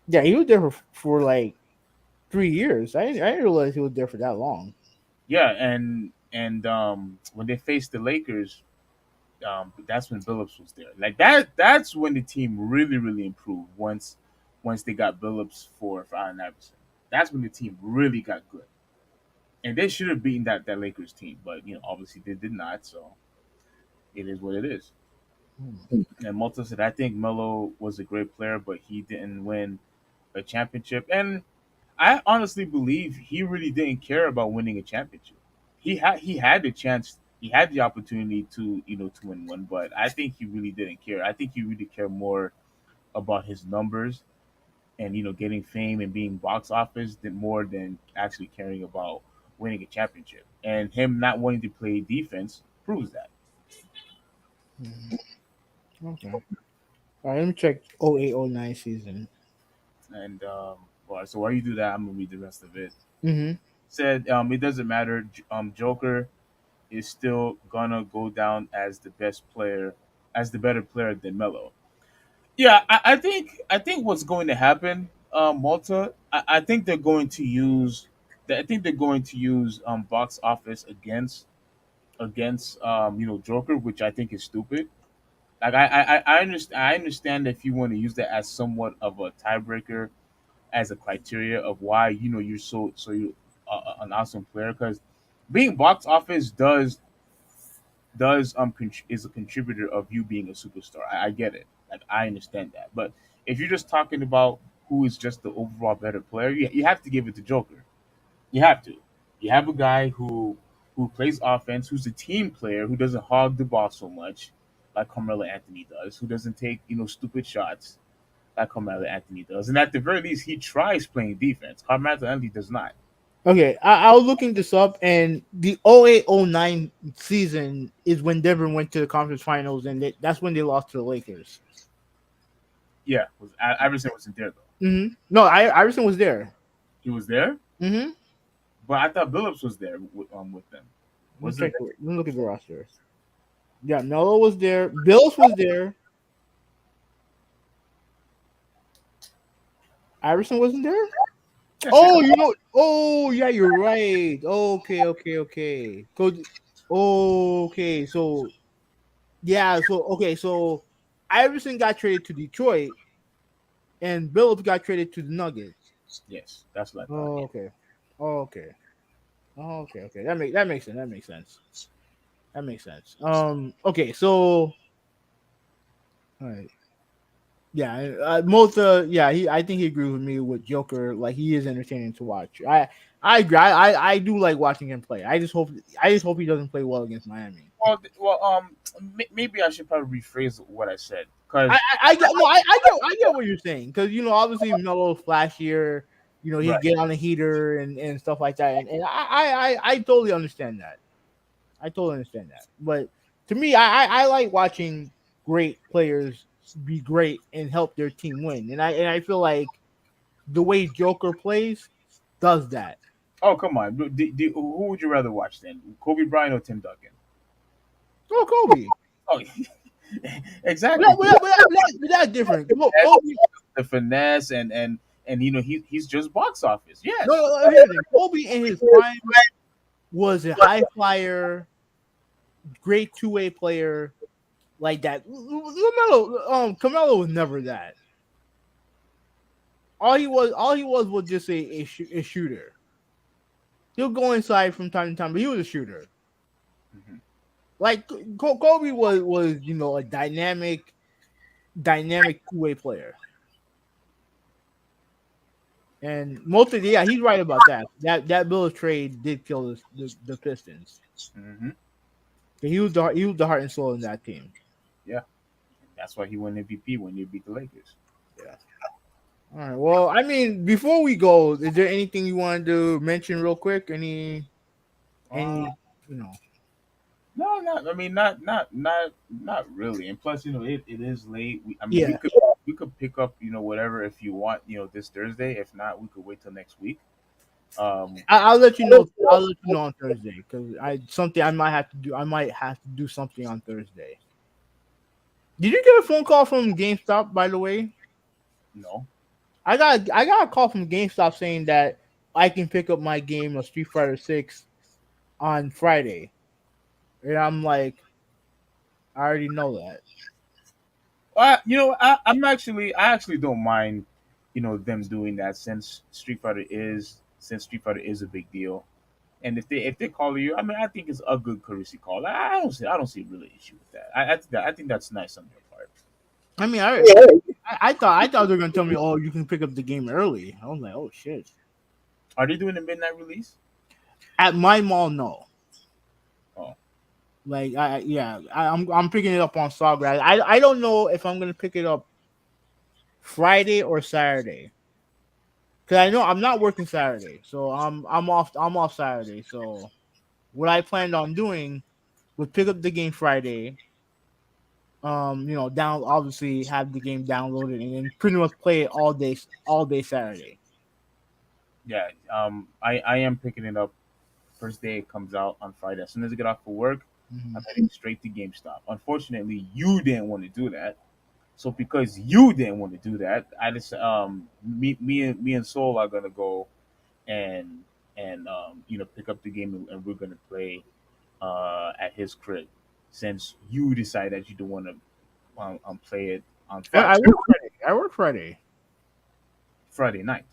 Yeah, he was there for like 3 years. I didn't realize he was there for that long. Yeah, and when they faced the Lakers, that's when Billups was there. Like that. That's when the team really, really improved. Once they got Billups for Allen Iverson, that's when the team really got good. And they should have beaten that Lakers team, but obviously they did not. So it is what it is. Hmm. And Malta said, I think Melo was a great player, but he didn't win a championship. And I honestly believe he really didn't care about winning a championship. He had the chance, he had the opportunity to win one, but I think he really didn't care. I think he really cared more about his numbers and getting fame and being box office than more than actually caring about winning a championship. And him not wanting to play defense proves that. Hmm. Okay. All right. Let me check 0809 season. And well, so while you do that, I'm gonna read the rest of it. Mm-hmm. Said it doesn't matter. Joker is still gonna go down as the best player, as the better player than Melo. Yeah, I think what's going to happen, Malta. I think they're going to use. I think they're going to use box office against Joker, which I think is stupid. Like I understand if you want to use that as somewhat of a tiebreaker as a criteria of why you're you an awesome player because being box office is a contributor of you being a superstar. I get it. Like I understand that. But if you're just talking about who is just the overall better player, you have to give it to Joker. You have to. You have a guy who plays offense, who's a team player, who doesn't hog the ball so much, like Carmelo Anthony does, who doesn't take stupid shots like Carmelo Anthony does, and at the very least, he tries playing defense. Carmelo Anthony does not. Okay, I was looking this up, and the 0809 season is when Denver went to the conference finals, and that's when they lost to the Lakers. Yeah, Iverson wasn't there though. Mm-hmm. No, Iverson was there. He was there, Mm-hmm. but I thought Billups was there with them. Let me Was it? check. Let me look at the roster. Yeah, Melo was there. Bills was there. Iverson wasn't there. Yes, Oh, you know. Oh, yeah, you're right. Okay, okay, okay. Okay, so yeah, so okay, so Iverson got traded to Detroit, and Billups got traded to the Nuggets. yes, that's what I thought. Oh, okay. Oh, okay. Oh, okay. Okay. That makes sense. That makes sense. That makes sense. Okay. So, all right. Yeah, most yeah, I think he agrees with me with Joker. Like he is entertaining to watch. I agree. I do like watching him play. I just hope he doesn't play well against Miami. Maybe I should probably rephrase what I said I because I get no, I get what you're saying because obviously Melo's flashier. He right. get on the heater and stuff like that, and I totally understand that. I totally understand that. But to me, I like watching great players be great and help their team win, and I feel like the way Joker plays does that. Oh come on, who would you rather watch then? Kobe Bryant or Tim Duncan? Oh, Kobe. Oh, But exactly. that's different. Finesse, Kobe. the finesse and he's just box office. No, Yes. no, no, here's the thing. Kobe in his prime was a high flyer, great two-way player like that. Carmelo was never that. All he was just a shooter. He'll go inside from time to time, but he was a shooter. Mhm. Like Kobe was a dynamic two-way player. And most of he's right about that. That bill of trade did kill the Pistons. Mhm. He was the heart and soul in that team. Yeah, that's why he won MVP when they beat the Lakers. Yeah. All right. Well, I mean, before we go, is there anything you wanted to mention real quick? Uh, Any you know? no, not. I mean, not really. And plus, it is late. I mean, Yeah. we could pick up, whatever if you want, this Thursday. If not, we could wait till next week. Um, I'll let you know. I'll let you know on Thursday because I might have to do. I might have to do something on Thursday. Did you get a phone call from GameStop? By the way, no. I got a call from GameStop saying that I can pick up my game of Street Fighter 6 on Friday, and I'm like, I already know that. I actually don't mind, them doing that since Street Fighter is a big deal. And if they call you, I mean, I think it's a good courtesy call. I don't see really issue with that. I think that's nice on their part. I mean, I thought they were gonna tell me, oh, you can pick up the game early. I was like, oh shit. Are they doing a midnight release? At my mall, no. Oh, Like, I'm picking it up on Sawgrass. I don't know if I'm gonna pick it up Friday or Saturday because I know I'm not working Saturday, so I'm off Saturday. So what I planned on doing was pick up the game Friday. Down obviously have the game downloaded and then pretty much play it all day Saturday. yeah. I am picking it up first day it comes out on Friday. As soon as I get off for work, Mhm. I'm heading straight to GameStop. Unfortunately, you didn't want to do that. So because you didn't want to do that, I just me and Soul are gonna go and pick up the game and we're gonna play at his crib since you decided that you don't want to play it on Well, I Friday work Friday. I work Friday. Friday night.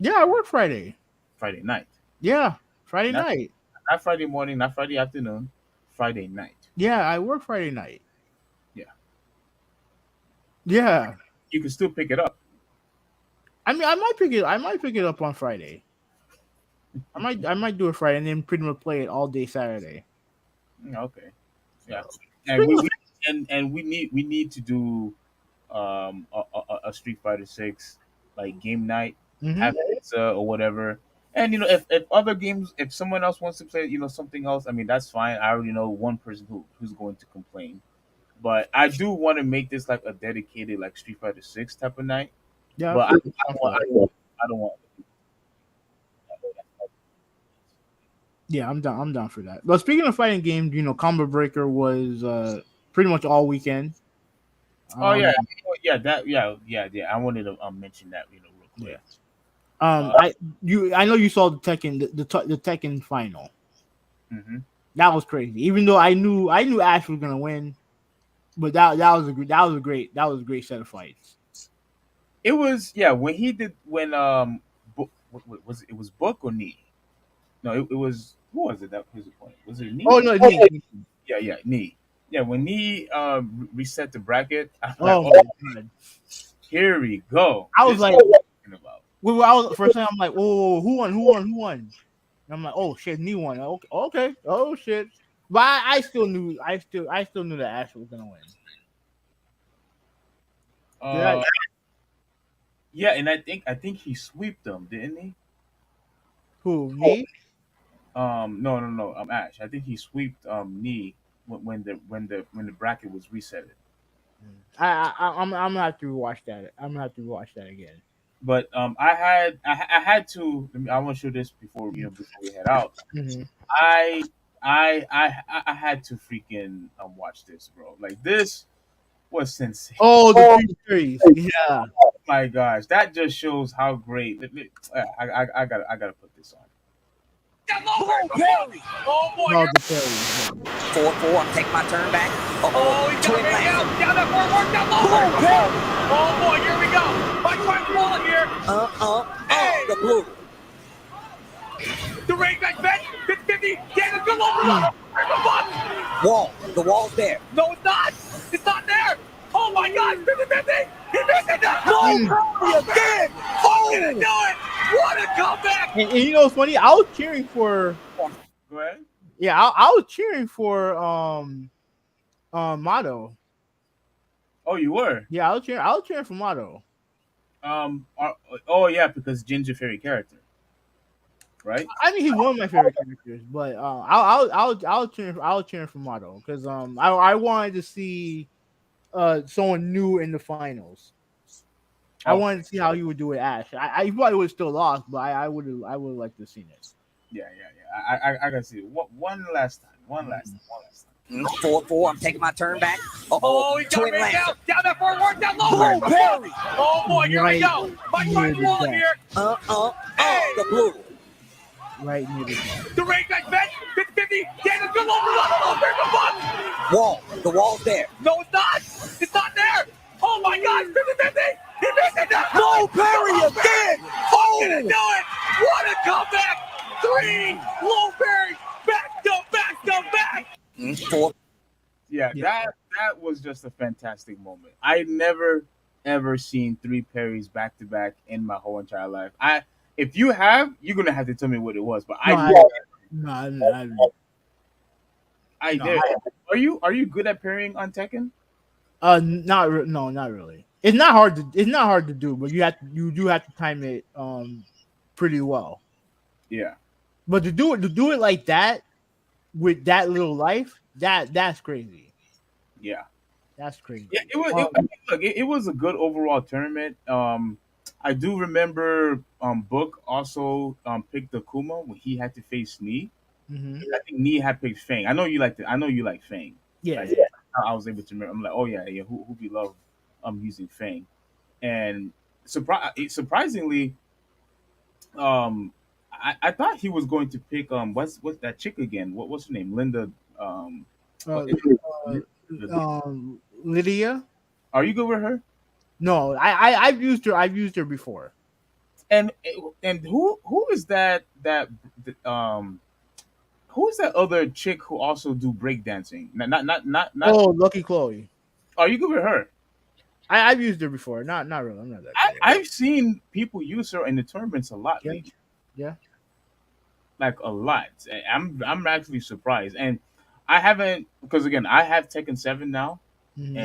Yeah, I work Friday. Friday night. Yeah, Friday Not night. not Friday morning, not Friday afternoon, Friday night. Yeah, I work Friday night. Yeah. Yeah, You can still pick it up. I mean, I might pick it up on Friday. I might do it Friday and then pretty much play it all day Saturday. Okay. Yeah. So And speaking we, of, we and we need to do a Street Fighter 6 like game night, hmm have pizza or whatever. And if other games, if someone else wants to play, something else, I mean that's fine. I already know one person who's going to complain. But I do want to make this like a dedicated like Street Fighter 6 type of night. yeah, But I, I'm don't down for want that. I don't want Yeah, I'm down. I'm down for that. But speaking of fighting games, Combo Breaker was pretty much all weekend. Oh Um, yeah, yeah. I wanted to mention that real yeah. quick. Uh, I know you saw the Tekken final. hmm That was crazy. Even though I knew Ash was gonna win, but that was a great set of fights. It was when he did what was it? It was Book or Knee? No, it was who was it? That was the point. Was it Knee? Oh no, it's me. Yeah, Knee. yeah, when he reset the bracket, I'm like, Oh oh, my god! here we go. I was This is like, what I'm talking about. I was first time. I'm like, oh, who won? Who won? Who won? And I'm like, oh shit, me won. Okay, okay. Oh shit. But I still knew. I still knew that Ash was gonna win. Did I? Uh, yeah, and I think he swept them, didn't he? Who me? No, no, no. Ash. I think he swept knee when the bracket was reset. I'm gonna have to watch that. I'm gonna have to watch that again. But I had to. I want to show this before we head out. Mm-hmm. I I had to freaking watch this, bro. Like this was sensational. Oh, the three series. Yeah. My gosh, that just shows how great. I gotta put this on. Perry. Oh boy, No, here. the series. 4-4. I'm taking my turn back. Oh, he's got Twin me laser. down that forward, down low. Perry. Oh boy, here we go. Mike White rolling here. Hey. The blue. The ring back bench. 50-50. Daniel, go over. Wall. The wall's there. No, it's not. It's not there. Oh my God, 50-50. He missed it. Perry again. Oh, he didn't do it. What a comeback. And you know what's funny? I was cheering for. Go ahead. Yeah, I was cheering for Motto. Oh, you were. Yeah, I was cheering for Motto. Oh yeah, because Ginger Fairy character, right? I mean, he's one of my favorite characters, but I was cheering for Motto because I wanted to see someone new in the finals. I Oh. wanted to see how he would do with Ash. I he probably would have still lost, but I would like to have seen it. Yeah. I gotta see it. One last time. One last time. 4-4. I'm taking my turn back. Oh, he's got Twin me laser. down that forward, down low. Perry. Oh boy, here we go. Mike White rolling here. Hey. The blue. Right near the top. The ring back bench. 50-50. Daniel, go over. Wall. The wall's there. No, it's not. It's not there. Oh my God, 50-50. He missed it. Perry again. Didn't do it. What a comeback. 3 low berries back to back. 4. Yeah, Yeah. that was just a fantastic moment. I never ever seen 3 parries back to back in my whole entire life. If you have, you're gonna have to tell me what it was. But No, I no, did. Are you good at parrying on Tekken? not really. It's not hard to do, but you do have to time it pretty well. Yeah. But to do it like that with that little life, that's crazy. Yeah. That's crazy. Yeah, it was. I mean, look, it was a good overall tournament. I do remember Book also picked Akuma when he had to face Nee. Mhm. I think Nee had picked Fang. I know you like Fang. Yeah, Like, I was able to remember. I'm like, oh yeah. Who we love using Fang, and surprisingly, I thought he was going to pick what's that chick again? What's her name? Linda. Uh, what- Lydia. Are you good with her? No, I've used her. I've used her before. And who is that who is that other chick who also do breakdancing? Not. Oh, Lucky Chloe. Are you good with her? I've used her before. Not really. I'm not that. Good. I've seen people use her in the tournaments a lot Yeah. lately. Yeah. Like a lot. I'm actually surprised, and I haven't because again I have Tekken 7 now, Mhm.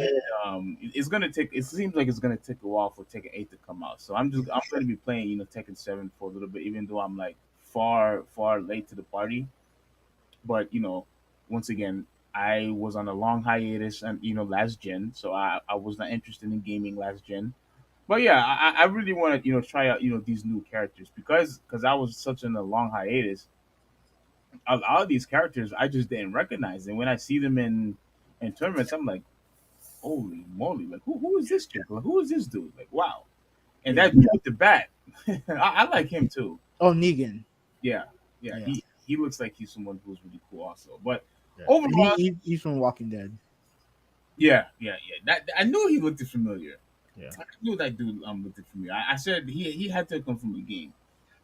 and it's gonna take. It seems like it's gonna take a while for Tekken 8 to come out. So I'm gonna be playing Tekken 7 for a little bit, even though I'm like far late to the party. But once again, I was on a long hiatus and last gen, so I was not interested in gaming last gen. But yeah, I really want to try out these new characters because I was such in a long hiatus. A lot of these characters I just didn't recognize, and when I see them in tournaments, I'm like, holy moly! Like who is this chick? Like, who is this dude? Like wow! And that dude with the bat, I like him too. Oh, Negan. Yeah. Yeah. He looks like he's someone who's really cool also. But Yeah. overall, He's from Walking Dead. yeah. That I knew he looked familiar. Yeah. I knew that dude looked familiar. I said he had to come from the game.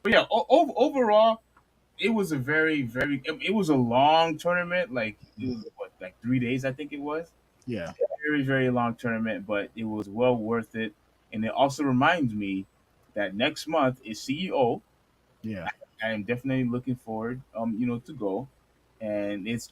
But yeah, overall, it was a it was a long tournament. Like it was what, like 3 days, I think it was. Yeah, Very long tournament, but it was well worth it. And it also reminds me that next month is CEO. yeah. I am definitely looking forward, to go, and it's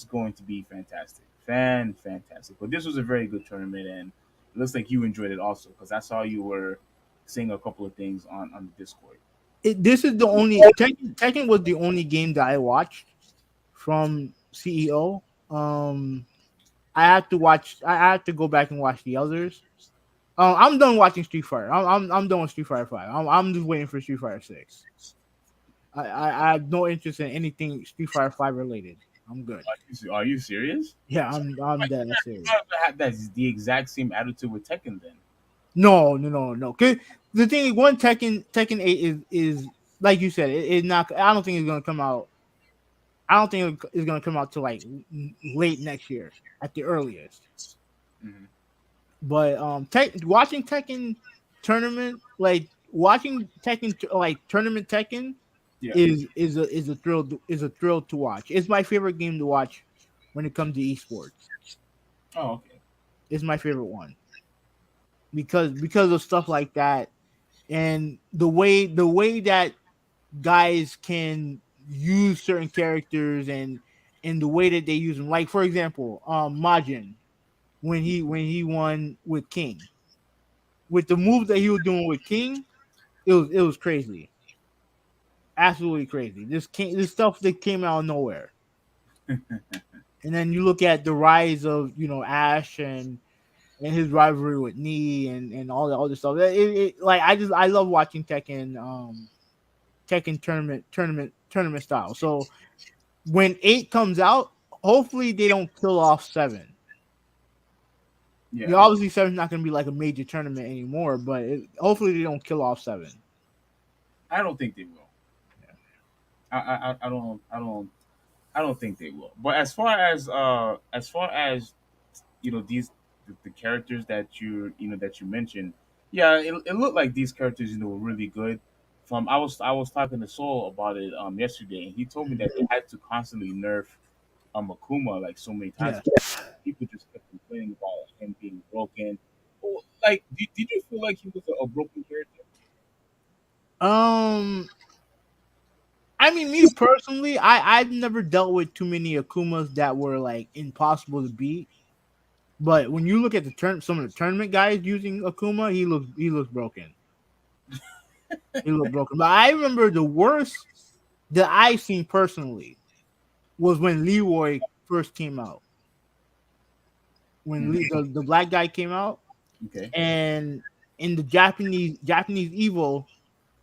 going to be fantastic, fantastic. But this was a very good tournament, and it looks like you enjoyed it also because I saw you were saying a couple of things on the Discord. This is the only Tekken was the only game that I watched from CEO. I had to watch. I had to go back and watch the others. I'm done watching Street Fighter. I'm done with Street Fighter 5. I'm just waiting for Street Fighter 6. I have no interest in anything Street Fighter 5 related. I'm good. Are you serious? Yeah, I'm dead serious. That's the exact same attitude with Tekken then. No. 'Cause the thing is, one Tekken 8 is like you said. It's not. I don't think it's gonna come out. I don't think it's gonna come out till like late next year at the earliest. Hmm. But watching Tekken tournament, like watching Tekken like tournament Tekken Yeah. is a thrill to watch. It's my favorite game to watch when it comes to esports. Oh, okay. It's my favorite one because of stuff like that and the way that guys can use certain characters and the way that they use them. Like for example, Majin when he won with King with the moves that he was doing with King, it was crazy, absolutely crazy. This stuff that came out of nowhere. And then you look at the rise of Ash and his rivalry with Nee and all the other stuff. Like I love watching Tekken tournament style. So when 8 comes out, hopefully they don't kill off 7. Yeah. Obviously 7's not going to be like a major tournament anymore, but hopefully they don't kill off 7. I don't think they will. I don't think they will. But as far as these the characters that you mentioned, yeah, it looked like these characters were really good. From I was talking to Soul about it yesterday, and he told me that they had to constantly nerf Akuma like so many times. Yeah. People just kept complaining about him being broken. Well, like, did you feel like he was a broken character? Um, I mean, me personally, I've never dealt with too many Akumas that were like impossible to beat. But when you look at some of the tournament guys using Akuma, he looks broken. He looked broken. But I remember the worst that I seen personally was when Leroy first came out. When Mhm. the black guy came out, Okay. and in the Japanese Evo,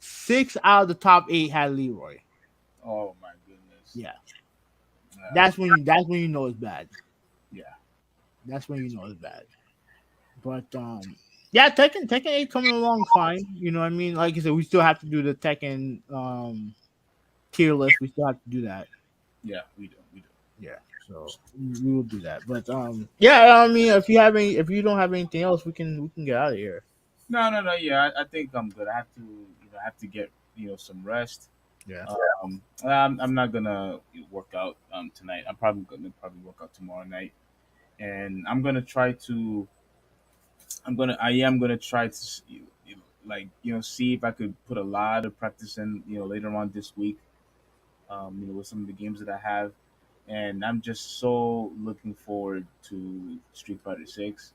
6 out of the top 8 had Leroy. Oh my goodness. Yeah, Uh, that's when you know it's bad. yeah. That's when you know it's bad. But yeah, Tekken 8 coming along fine. You know what I mean? Like I said, we still have to do the Tekken tier list. We still have to do that. Yeah. We do. We do. Yeah, so we will do that. But yeah, I mean, if you don't have anything else, we can get out of here. No. Yeah, I think I'm good. I have to get some rest. Yeah. I'm not gonna work out tonight. I'm probably gonna work out tomorrow night, and I am gonna try to like see if I could put a lot of practice in later on this week. With some of the games that I have, and I'm just so looking forward to Street Fighter 6.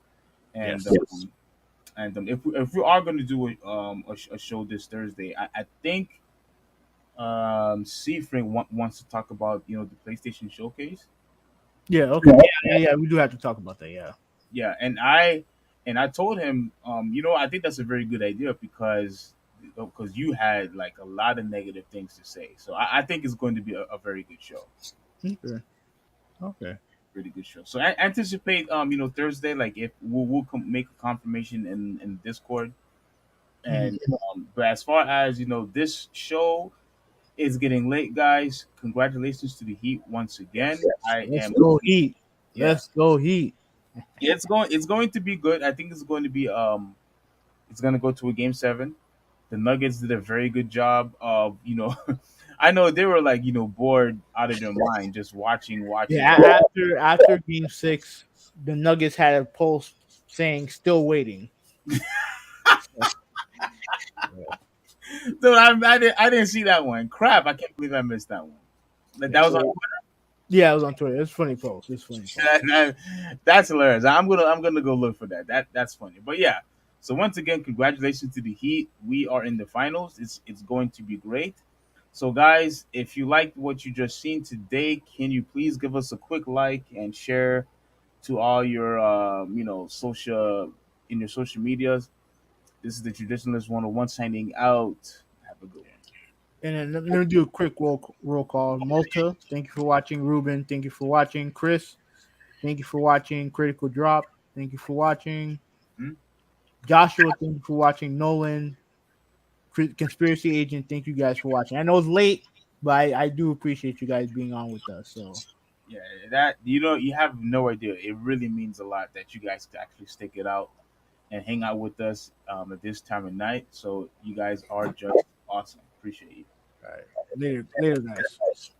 And Yes. if we are going to do a show this Thursday, I think Seaframe wants to talk about the PlayStation Showcase. Yeah. Okay. Yeah. We do have to talk about that. Yeah. Yeah, and I told him, I think that's a very good idea because you had like a lot of negative things to say. So I think it's going to be a very good show. Okay. Okay. Really good show. So anticipate, Thursday. Like if make a confirmation in Discord, and but as far as this show is getting late, guys. Congratulations to the Heat once again. I Let's am, go Heat. yeah, Let's go Heat. it's going to be good. I think it's going to go to a game 7. The Nuggets did a very good job of, I know they were like bored out of their mind just watching. Yeah, after Game 6, the Nuggets had a post saying "still waiting." Dude, I didn't see that one. Crap, I can't believe I missed that one. Like, Yeah, that was on. so yeah, it was on Twitter. It's a funny post. It's a funny post. That's hilarious. I'm gonna go look for that. That's funny. But yeah. So once again, congratulations to the Heat. We are in the finals. It's going to be great. So guys, if you liked what you just seen today, can you please give us a quick like and share to all your social in your social medias. This is the Traditionalist 101 signing out. Have a good one. And then let me do a quick roll call. Malta, thank you for watching. Ruben, thank you for watching. Chris, thank you for watching. Critical Drop, thank you for watching. Hmm? Joshua, thank you for watching. Nolan, Conspiracy Agent, thank you guys for watching. I know it's late, but I do appreciate you guys being on with us. So Yeah, that you have no idea. It really means a lot that you guys actually stick it out and hang out with us at this time of night. So you guys are just awesome. Appreciate you. all right. Later guys.